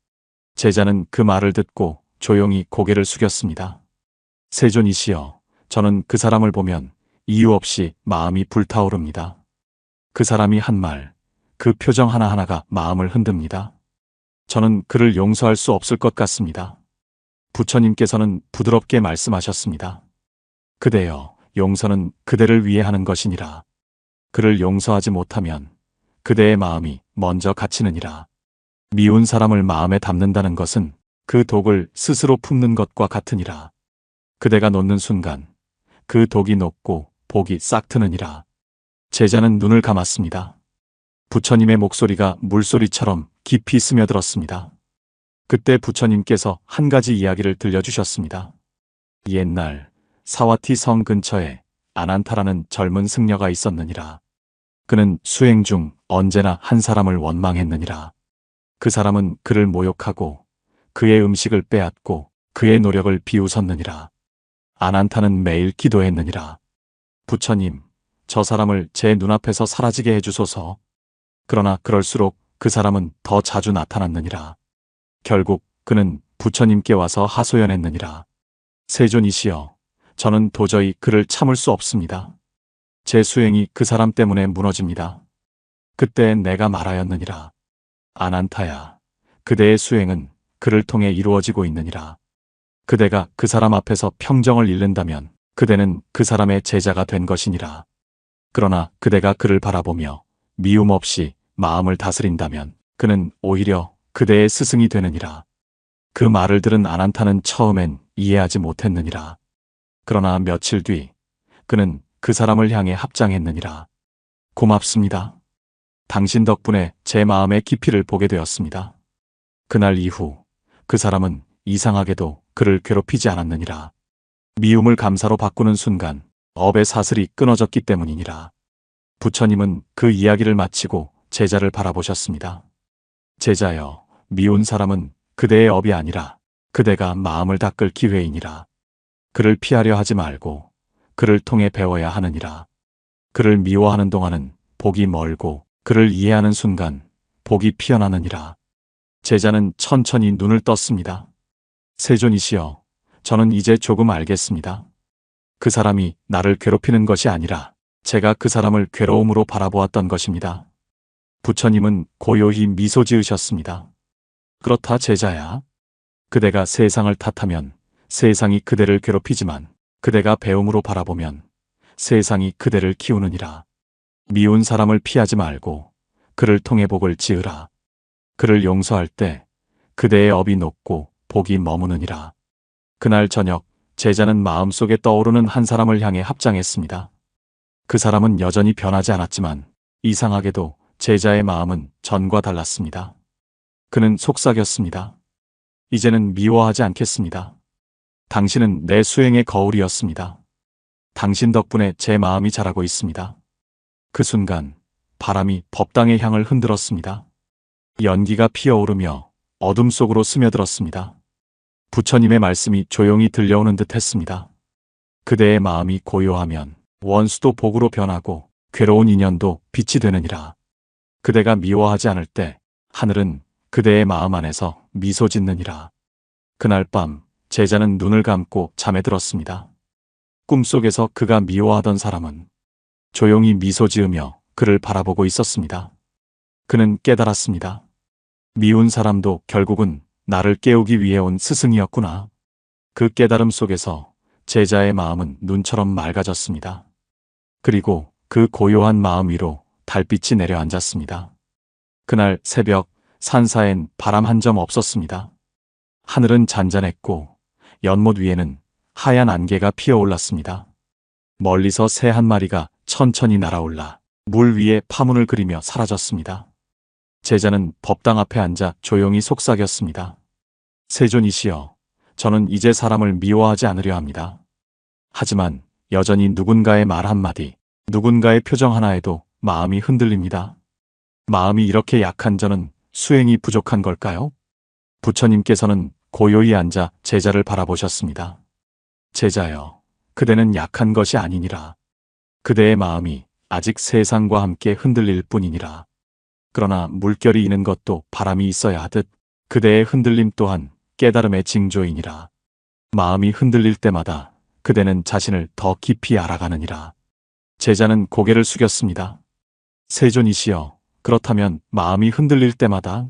제자는 그 말을 듣고 조용히 고개를 숙였습니다. 세존이시여, 저는 그 사람을 보면 이유 없이 마음이 불타오릅니다. 그 사람이 한 말, 그 표정 하나하나가 마음을 흔듭니다. 저는 그를 용서할 수 없을 것 같습니다. 부처님께서는 부드럽게 말씀하셨습니다. 그대여, 용서는 그대를 위해 하는 것이니라. 그를 용서하지 못하면 그대의 마음이 먼저 갇히느니라. 미운 사람을 마음에 담는다는 것은 그 독을 스스로 품는 것과 같으니라. 그대가 놓는 순간 그 독이 녹고 복이 싹 트느니라. 제자는 눈을 감았습니다. 부처님의 목소리가 물소리처럼 깊이 스며들었습니다. 그때 부처님께서 한 가지 이야기를 들려주셨습니다. 옛날 사와티 성 근처에 아난타라는 젊은 승려가 있었느니라. 그는 수행 중 언제나 한 사람을 원망했느니라. 그 사람은 그를 모욕하고 그의 음식을 빼앗고 그의 노력을 비웃었느니라. 아난타는 매일 기도했느니라. 부처님, 저 사람을 제 눈앞에서 사라지게 해주소서. 그러나 그럴수록 그 사람은 더 자주 나타났느니라. 결국 그는 부처님께 와서 하소연했느니라. 세존이시여, 저는 도저히 그를 참을 수 없습니다. 제 수행이 그 사람 때문에 무너집니다. 그때 내가 말하였느니라. 아난타야, 그대의 수행은 그를 통해 이루어지고 있느니라. 그대가 그 사람 앞에서 평정을 잃는다면 그대는 그 사람의 제자가 된 것이니라. 그러나 그대가 그를 바라보며 미움 없이 마음을 다스린다면 그는 오히려 그대의 스승이 되느니라. 그 말을 들은 아난타는 처음엔 이해하지 못했느니라. 그러나 며칠 뒤 그는 그 사람을 향해 합장했느니라. 고맙습니다. 당신 덕분에 제 마음의 깊이를 보게 되었습니다. 그날 이후 그 사람은 이상하게도 그를 괴롭히지 않았느니라. 미움을 감사로 바꾸는 순간 업의 사슬이 끊어졌기 때문이니라. 부처님은 그 이야기를 마치고 제자를 바라보셨습니다. 제자여, 미운 사람은 그대의 업이 아니라 그대가 마음을 닦을 기회이니라. 그를 피하려 하지 말고 그를 통해 배워야 하느니라. 그를 미워하는 동안은 복이 멀고 그를 이해하는 순간 복이 피어나느니라. 제자는 천천히 눈을 떴습니다. 세존이시여, 저는 이제 조금 알겠습니다. 그 사람이 나를 괴롭히는 것이 아니라 제가 그 사람을 괴로움으로 바라보았던 것입니다. 부처님은 고요히 미소 지으셨습니다. 그렇다 제자야. 그대가 세상을 탓하면 세상이 그대를 괴롭히지만 그대가 배움으로 바라보면 세상이 그대를 키우느니라. 미운 사람을 피하지 말고 그를 통해 복을 지으라. 그를 용서할 때 그대의 업이 높고 복이 머무느니라. 그날 저녁 제자는 마음속에 떠오르는 한 사람을 향해 합장했습니다. 그 사람은 여전히 변하지 않았지만 이상하게도 제자의 마음은 전과 달랐습니다. 그는 속삭였습니다. 이제는 미워하지 않겠습니다. 당신은 내 수행의 거울이었습니다. 당신 덕분에 제 마음이 자라고 있습니다. 그 순간 바람이 법당의 향을 흔들었습니다. 연기가 피어오르며 어둠 속으로 스며들었습니다. 부처님의 말씀이 조용히 들려오는 듯 했습니다. 그대의 마음이 고요하면 원수도 복으로 변하고 괴로운 인연도 빛이 되느니라. 그대가 미워하지 않을 때 하늘은 그대의 마음 안에서 미소 짓느니라. 그날 밤 제자는 눈을 감고 잠에 들었습니다. 꿈속에서 그가 미워하던 사람은 조용히 미소 지으며 그를 바라보고 있었습니다. 그는 깨달았습니다. 미운 사람도 결국은 나를 깨우기 위해 온 스승이었구나. 그 깨달음 속에서 제자의 마음은 눈처럼 맑아졌습니다. 그리고 그 고요한 마음 위로 달빛이 내려앉았습니다. 그날 새벽 산사엔 바람 한 점 없었습니다. 하늘은 잔잔했고 연못 위에는 하얀 안개가 피어올랐습니다. 멀리서 새 한 마리가 천천히 날아올라 물 위에 파문을 그리며 사라졌습니다. 제자는 법당 앞에 앉아 조용히 속삭였습니다. 세존이시여, 저는 이제 사람을 미워하지 않으려 합니다. 하지만 여전히 누군가의 말 한마디, 누군가의 표정 하나에도 마음이 흔들립니다. 마음이 이렇게 약한 저는 수행이 부족한 걸까요? 부처님께서는 고요히 앉아 제자를 바라보셨습니다. 제자여, 그대는 약한 것이 아니니라. 그대의 마음이 아직 세상과 함께 흔들릴 뿐이니라. 그러나 물결이 이는 것도 바람이 있어야 하듯 그대의 흔들림 또한 깨달음의 징조이니라. 마음이 흔들릴 때마다 그대는 자신을 더 깊이 알아가느니라. 제자는 고개를 숙였습니다. 세존이시여, 그렇다면 마음이 흔들릴 때마다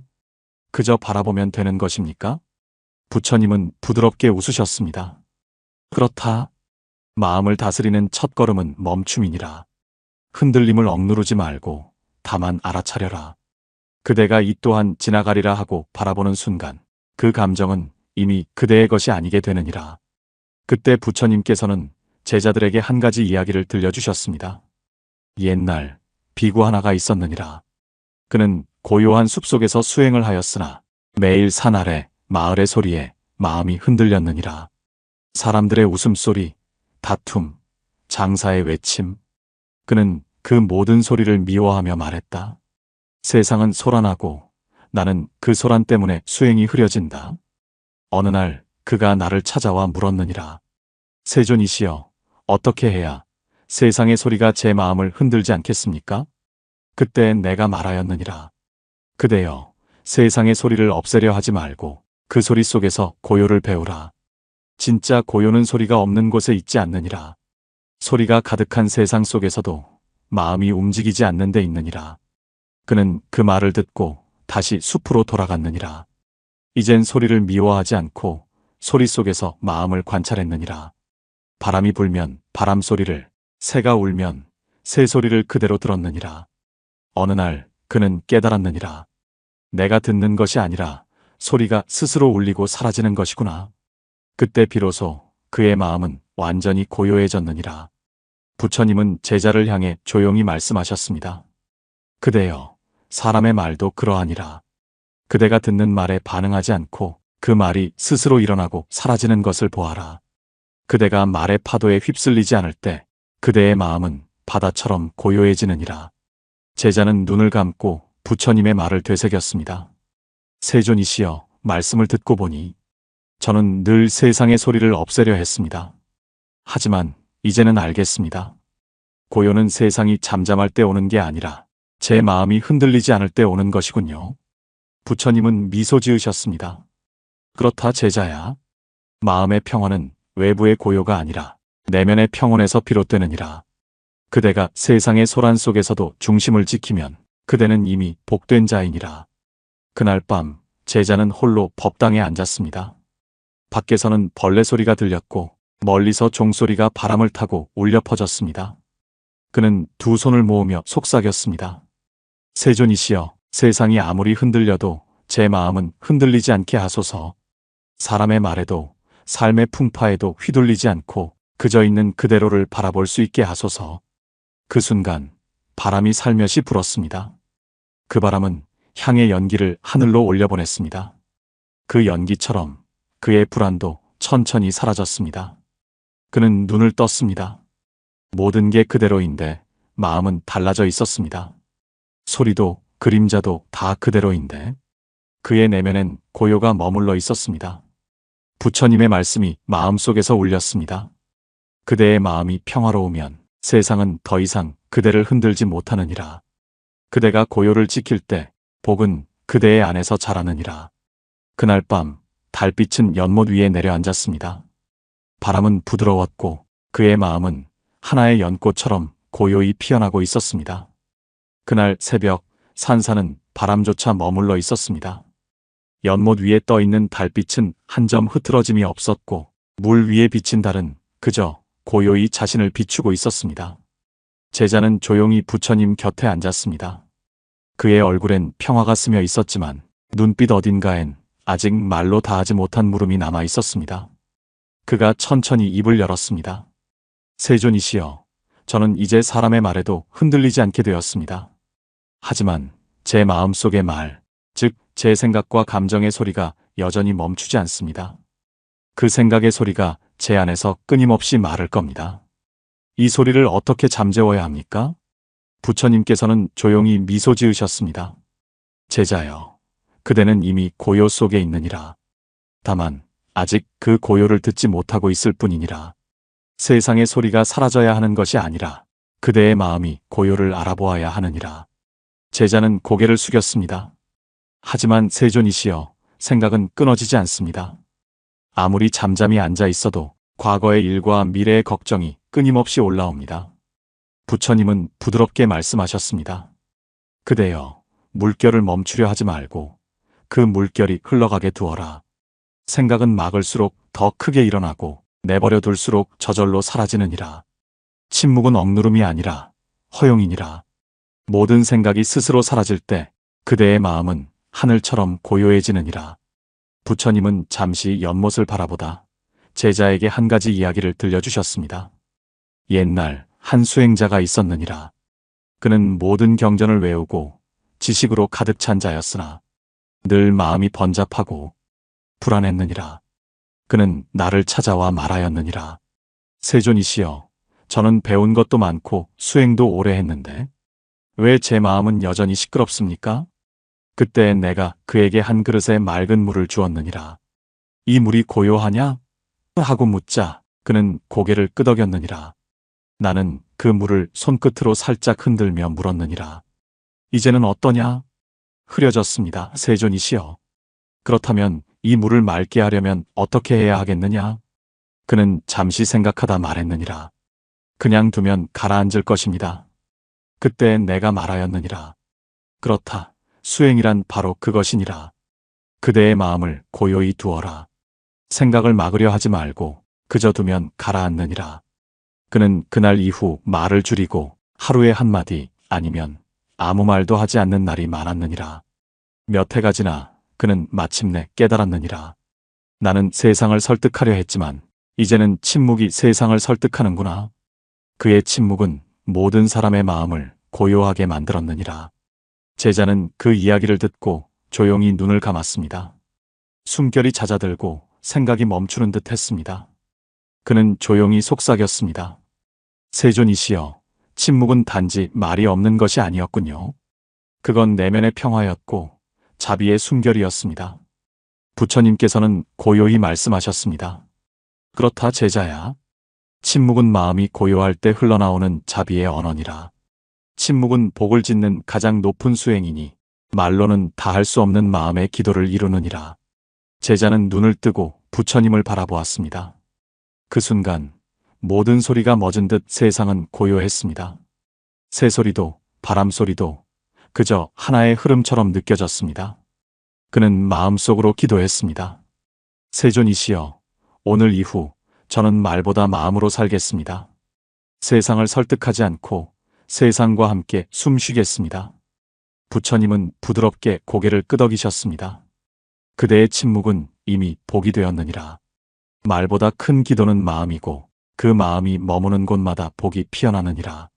그저 바라보면 되는 것입니까? 부처님은 부드럽게 웃으셨습니다. 그렇다. 마음을 다스리는 첫걸음은 멈춤이니라. 흔들림을 억누르지 말고 다만 알아차려라. 그대가 이 또한 지나가리라 하고 바라보는 순간 그 감정은 이미 그대의 것이 아니게 되느니라. 그때 부처님께서는 제자들에게 한 가지 이야기를 들려주셨습니다. 옛날 비구 하나가 있었느니라. 그는 고요한 숲속에서 수행을 하였으나 매일 산 아래 마을의 소리에 마음이 흔들렸느니라. 사람들의 웃음소리, 다툼, 장사의 외침. 그는 그 모든 소리를 미워하며 말했다. 세상은 소란하고 나는 그 소란 때문에 수행이 흐려진다. 어느 날 그가 나를 찾아와 물었느니라. 세존이시여, 어떻게 해야 세상의 소리가 제 마음을 흔들지 않겠습니까? 그때 내가 말하였느니라. 그대여, 세상의 소리를 없애려 하지 말고 그 소리 속에서 고요를 배우라. 진짜 고요는 소리가 없는 곳에 있지 않느니라. 소리가 가득한 세상 속에서도 마음이 움직이지 않는 데 있느니라. 그는 그 말을 듣고 다시 숲으로 돌아갔느니라. 이젠 소리를 미워하지 않고 소리 속에서 마음을 관찰했느니라. 바람이 불면 바람 소리를, 새가 울면 새 소리를 그대로 들었느니라. 어느 날 그는 깨달았느니라. 내가 듣는 것이 아니라 소리가 스스로 울리고 사라지는 것이구나. 그때 비로소 그의 마음은 완전히 고요해졌느니라. 부처님은 제자를 향해 조용히 말씀하셨습니다. 그대여, 사람의 말도 그러하니라. 그대가 듣는 말에 반응하지 않고 그 말이 스스로 일어나고 사라지는 것을 보아라. 그대가 말의 파도에 휩쓸리지 않을 때 그대의 마음은 바다처럼 고요해지느니라. 제자는 눈을 감고 부처님의 말을 되새겼습니다. 세존이시여, 말씀을 듣고 보니 저는 늘 세상의 소리를 없애려 했습니다. 하지만 이제는 알겠습니다. 고요는 세상이 잠잠할 때 오는 게 아니라 제 마음이 흔들리지 않을 때 오는 것이군요. 부처님은 미소 지으셨습니다. 그렇다 제자야. 마음의 평화는 외부의 고요가 아니라 내면의 평온에서 비롯되느니라. 그대가 세상의 소란 속에서도 중심을 지키면 그대는 이미 복된 자이니라. 그날 밤 제자는 홀로 법당에 앉았습니다. 밖에서는 벌레 소리가 들렸고 멀리서 종소리가 바람을 타고 울려 퍼졌습니다. 그는 두 손을 모으며 속삭였습니다. 세존이시여, 세상이 아무리 흔들려도 제 마음은 흔들리지 않게 하소서. 사람의 말에도 삶의 풍파에도 휘둘리지 않고 그저 있는 그대로를 바라볼 수 있게 하소서. 그 순간 바람이 살며시 불었습니다. 그 바람은 향의 연기를 하늘로 올려보냈습니다. 그 연기처럼 그의 불안도 천천히 사라졌습니다. 그는 눈을 떴습니다. 모든 게 그대로인데 마음은 달라져 있었습니다. 소리도 그림자도 다 그대로인데 그의 내면엔 고요가 머물러 있었습니다. 부처님의 말씀이 마음속에서 울렸습니다. 그대의 마음이 평화로우면 세상은 더 이상 그대를 흔들지 못하느니라. 그대가 고요를 지킬 때 복은 그대의 안에서 자라느니라. 그날 밤 달빛은 연못 위에 내려앉았습니다. 바람은 부드러웠고 그의 마음은 하나의 연꽃처럼 고요히 피어나고 있었습니다. 그날 새벽 산사는 바람조차 머물러 있었습니다. 연못 위에 떠있는 달빛은 한 점 흐트러짐이 없었고 물 위에 비친 달은 그저 고요히 자신을 비추고 있었습니다. 제자는 조용히 부처님 곁에 앉았습니다. 그의 얼굴엔 평화가 스며 있었지만 눈빛 어딘가엔 아직 말로 다하지 못한 물음이 남아 있었습니다. 그가 천천히 입을 열었습니다. 세존이시여, 저는 이제 사람의 말에도 흔들리지 않게 되었습니다. 하지만 제 마음속의 말, 즉 제 생각과 감정의 소리가 여전히 멈추지 않습니다. 그 생각의 소리가 제 안에서 끊임없이 말을 겁니다. 이 소리를 어떻게 잠재워야 합니까? 부처님께서는 조용히 미소 지으셨습니다. 제자여, 그대는 이미 고요 속에 있느니라. 다만 아직 그 고요를 듣지 못하고 있을 뿐이니라. 세상의 소리가 사라져야 하는 것이 아니라 그대의 마음이 고요를 알아보아야 하느니라. 제자는 고개를 숙였습니다. 하지만 세존이시여, 생각은 끊어지지 않습니다. 아무리 잠잠히 앉아 있어도 과거의 일과 미래의 걱정이 끊임없이 올라옵니다. 부처님은 부드럽게 말씀하셨습니다. 그대여, 물결을 멈추려 하지 말고 그 물결이 흘러가게 두어라. 생각은 막을수록 더 크게 일어나고 내버려 둘수록 저절로 사라지느니라. 침묵은 억누름이 아니라 허용이니라. 모든 생각이 스스로 사라질 때 그대의 마음은 하늘처럼 고요해지느니라. 부처님은 잠시 연못을 바라보다 제자에게 한 가지 이야기를 들려주셨습니다. 옛날 한 수행자가 있었느니라. 그는 모든 경전을 외우고 지식으로 가득 찬 자였으나 늘 마음이 번잡하고 불안했느니라. 그는 나를 찾아와 말하였느니라. 세존이시여, 저는 배운 것도 많고 수행도 오래 했는데 왜 제 마음은 여전히 시끄럽습니까? 그때 내가 그에게 한 그릇의 맑은 물을 주었느니라. 이 물이 고요하냐? 하고 묻자 그는 고개를 끄덕였느니라. 나는 그 물을 손끝으로 살짝 흔들며 물었느니라. 이제는 어떠냐? 흐려졌습니다. 세존이시여. 그렇다면 이 물을 맑게 하려면 어떻게 해야 하겠느냐? 그는 잠시 생각하다 말했느니라. 그냥 두면 가라앉을 것입니다. 그때 내가 말하였느니라. 그렇다. 수행이란 바로 그것이니라. 그대의 마음을 고요히 두어라. 생각을 막으려 하지 말고 그저 두면 가라앉느니라. 그는 그날 이후 말을 줄이고 하루에 한마디 아니면 아무 말도 하지 않는 날이 많았느니라. 몇 해가 지나 그는 마침내 깨달았느니라. 나는 세상을 설득하려 했지만 이제는 침묵이 세상을 설득하는구나. 그의 침묵은 모든 사람의 마음을 고요하게 만들었느니라. 제자는 그 이야기를 듣고 조용히 눈을 감았습니다. 숨결이 잦아들고 생각이 멈추는 듯 했습니다. 그는 조용히 속삭였습니다. 세존이시여, 침묵은 단지 말이 없는 것이 아니었군요. 그건 내면의 평화였고 자비의 숨결이었습니다. 부처님께서는 고요히 말씀하셨습니다. 그렇다 제자야. 침묵은 마음이 고요할 때 흘러나오는 자비의 언어니라. 침묵은 복을 짓는 가장 높은 수행이니 말로는 다할 수 없는 마음의 기도를 이루느니라. 제자는 눈을 뜨고 부처님을 바라보았습니다. 그 순간 모든 소리가 멎은 듯 세상은 고요했습니다. 새소리도 바람소리도 그저 하나의 흐름처럼 느껴졌습니다. 그는 마음속으로 기도했습니다. 세존이시여, 오늘 이후 저는 말보다 마음으로 살겠습니다. 세상을 설득하지 않고 세상과 함께 숨쉬겠습니다. 부처님은 부드럽게 고개를 끄덕이셨습니다. 그대의 침묵은 이미 복이 되었느니라. 말보다 큰 기도는 마음이고 그 마음이 머무는 곳마다 복이 피어나느니라.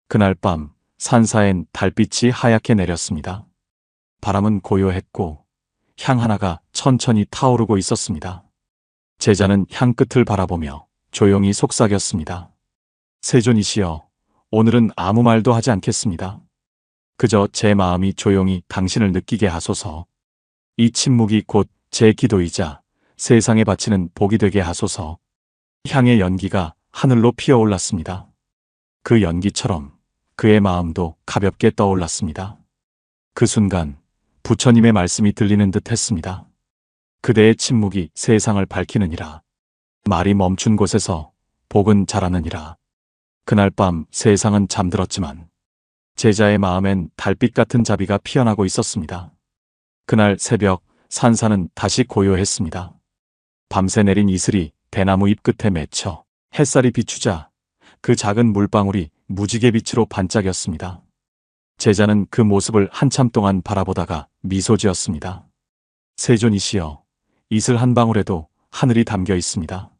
그날 밤 산사엔 달빛이 하얗게 내렸습니다. 바람은 고요했고 향 하나가 천천히 타오르고 있었습니다. 제자는 향 끝을 바라보며 조용히 속삭였습니다. 세존이시여, 오늘은 아무 말도 하지 않겠습니다. 그저 제 마음이 조용히 당신을 느끼게 하소서. 이 침묵이 곧 제 기도이자 세상에 바치는 복이 되게 하소서. 향의 연기가 하늘로 피어올랐습니다. 그 연기처럼 그의 마음도 가볍게 떠올랐습니다. 그 순간 부처님의 말씀이 들리는 듯 했습니다. 그대의 침묵이 세상을 밝히느니라. 말이 멈춘 곳에서 복은 자라느니라. 그날 밤 세상은 잠들었지만 제자의 마음엔 달빛 같은 자비가 피어나고 있었습니다. 그날 새벽 산사는 다시 고요했습니다. 밤새 내린 이슬이 대나무 잎 끝에 맺혀 햇살이 비추자 그 작은 물방울이 무지개 빛으로 반짝였습니다. 제자는 그 모습을 한참 동안 바라보다가 미소 지었습니다. 세존이시여, 이슬 한 방울에도 하늘이 담겨 있습니다.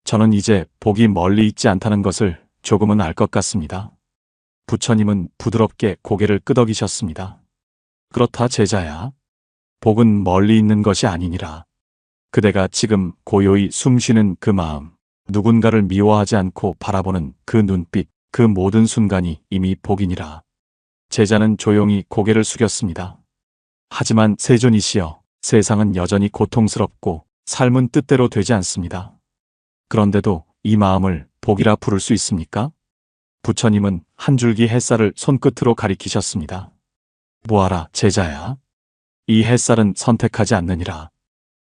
저는 이제 복이 멀리 있지 않다는 것을 조금은 알 것 같습니다. 부처님은 부드럽게 고개를 끄덕이셨습니다. 그렇다 제자야. 복은 멀리 있는 것이 아니니라. 그대가 지금 고요히 숨쉬는 그 마음, 누군가를 미워하지 않고 바라보는 그 눈빛, 그 모든 순간이 이미 복이니라. 제자는 조용히 고개를 숙였습니다. 하지만 세존이시여, 세상은 여전히 고통스럽고 삶은 뜻대로 되지 않습니다. 그런데도 이 마음을 복이라 부를 수 있습니까? 부처님은 한 줄기 햇살을 손끝으로 가리키셨습니다. 보아라, 제자야. 이 햇살은 선택하지 않느니라.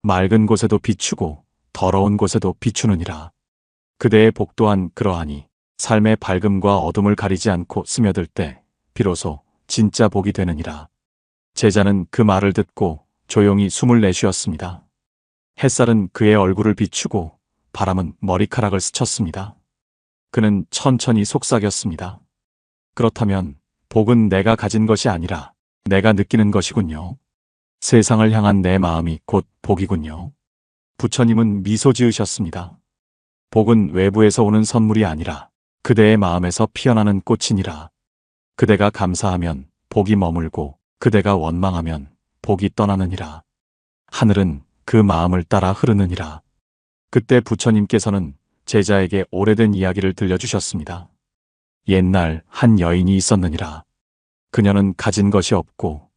맑은 곳에도 비추고 더러운 곳에도 비추느니라. 그대의 복 또한 그러하니 삶의 밝음과 어둠을 가리지 않고 스며들 때 비로소 진짜 복이 되느니라. 제자는 그 말을 듣고 조용히 숨을 내쉬었습니다. 햇살은 그의 얼굴을 비추고 바람은 머리카락을 스쳤습니다. 그는 천천히 속삭였습니다. 그렇다면 복은 내가 가진 것이 아니라 내가 느끼는 것이군요. 세상을 향한 내 마음이 곧 복이군요. 부처님은 미소 지으셨습니다. 복은 외부에서 오는 선물이 아니라 그대의 마음에서 피어나는 꽃이니라. 그대가 감사하면 복이 머물고 그대가 원망하면 복이 떠나느니라. 하늘은 그 마음을 따라 흐르느니라. 그때 부처님께서는 제자에게 오래된 이야기를 들려주셨습니다. 옛날 한 여인이 있었느니라. 그녀는 가진 것이 없고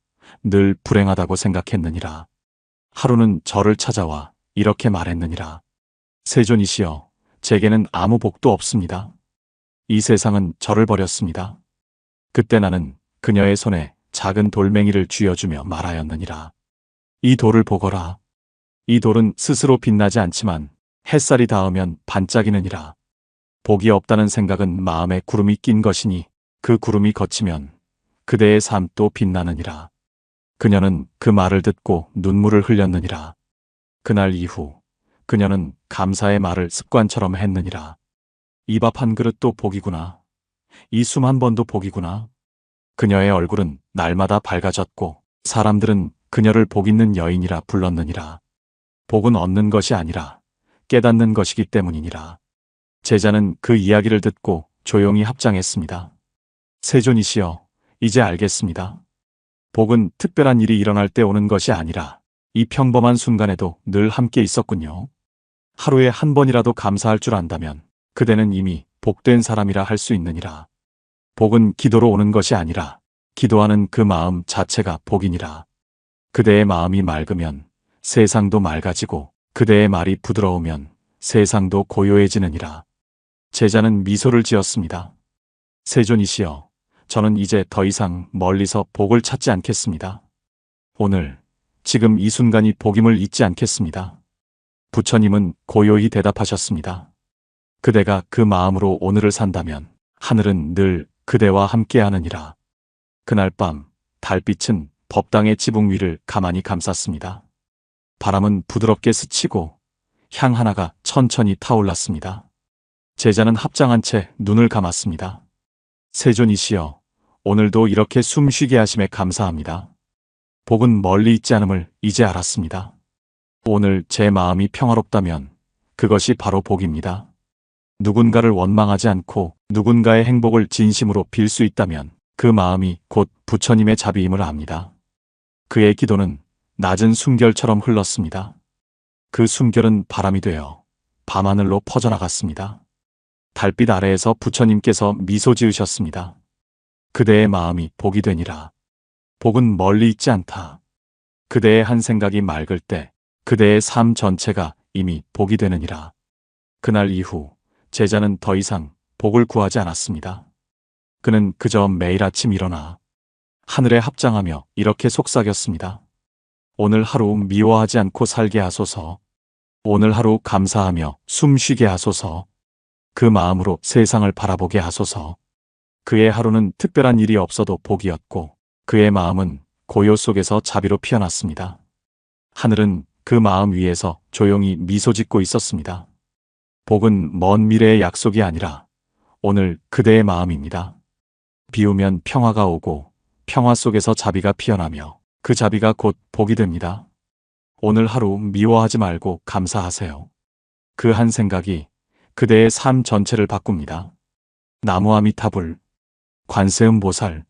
늘 불행하다고 생각했느니라. 하루는 저를 찾아와 이렇게 말했느니라. 세존이시여, 제게는 아무 복도 없습니다. 이 세상은 저를 버렸습니다. 그때 나는 그녀의 손에 작은 돌멩이를 쥐어주며 말하였느니라. 이 돌을 보거라. 이 돌은 스스로 빛나지 않지만 햇살이 닿으면 반짝이느니라. 복이 없다는 생각은 마음에 구름이 낀 것이니 그 구름이 걷히면 그대의 삶도 빛나느니라. 그녀는 그 말을 듣고 눈물을 흘렸느니라. 그날 이후 그녀는 감사의 말을 습관처럼 했느니라. 이 밥 한 그릇도 복이구나. 이 숨 한 번도 복이구나. 그녀의 얼굴은 날마다 밝아졌고 사람들은 그녀를 복 있는 여인이라 불렀느니라. 복은 얻는 것이 아니라 깨닫는 것이기 때문이니라. 제자는 그 이야기를 듣고 조용히 합장했습니다. 세존이시여, 이제 알겠습니다. 복은 특별한 일이 일어날 때 오는 것이 아니라 이 평범한 순간에도 늘 함께 있었군요. 하루에 한 번이라도 감사할 줄 안다면 그대는 이미 복된 사람이라 할 수 있느니라. 복은 기도로 오는 것이 아니라 기도하는 그 마음 자체가 복이니라. 그대의 마음이 맑으면 세상도 맑아지고 그대의 말이 부드러우면 세상도 고요해지느니라. 제자는 미소를 지었습니다. 세존이시여, 저는 이제 더 이상 멀리서 복을 찾지 않겠습니다. 오늘, 지금 이 순간이 복임을 잊지 않겠습니다. 부처님은 고요히 대답하셨습니다. 그대가 그 마음으로 오늘을 산다면 하늘은 늘 그대와 함께하느니라. 그날 밤 달빛은 법당의 지붕 위를 가만히 감쌌습니다. 바람은 부드럽게 스치고 향 하나가 천천히 타올랐습니다. 제자는 합장한 채 눈을 감았습니다. 세존이시여, 오늘도 이렇게 숨쉬게 하심에 감사합니다. 복은 멀리 있지 않음을 이제 알았습니다. 오늘 제 마음이 평화롭다면 그것이 바로 복입니다. 누군가를 원망하지 않고 누군가의 행복을 진심으로 빌 수 있다면 그 마음이 곧 부처님의 자비임을 압니다. 그의 기도는 낮은 숨결처럼 흘렀습니다. 그 숨결은 바람이 되어 밤하늘로 퍼져나갔습니다. 달빛 아래에서 부처님께서 미소 지으셨습니다. 그대의 마음이 복이 되니라. 복은 멀리 있지 않다. 그대의 한 생각이 맑을 때 그대의 삶 전체가 이미 복이 되느니라. 그날 이후 제자는 더 이상 복을 구하지 않았습니다. 그는 그저 매일 아침 일어나 하늘에 합장하며 이렇게 속삭였습니다. 오늘 하루 미워하지 않고 살게 하소서. 오늘 하루 감사하며 숨쉬게 하소서. 그 마음으로 세상을 바라보게 하소서. 그의 하루는 특별한 일이 없어도 복이었고 그의 마음은 고요 속에서 자비로 피어났습니다. 하늘은 그 마음 위에서 조용히 미소 짓고 있었습니다. 복은 먼 미래의 약속이 아니라 오늘 그대의 마음입니다. 비우면 평화가 오고 평화 속에서 자비가 피어나며 그 자비가 곧 복이 됩니다. 오늘 하루 미워하지 말고 감사하세요. 그 한 생각이 그대의 삶 전체를 바꿉니다. 나무아미타불, 관세음보살,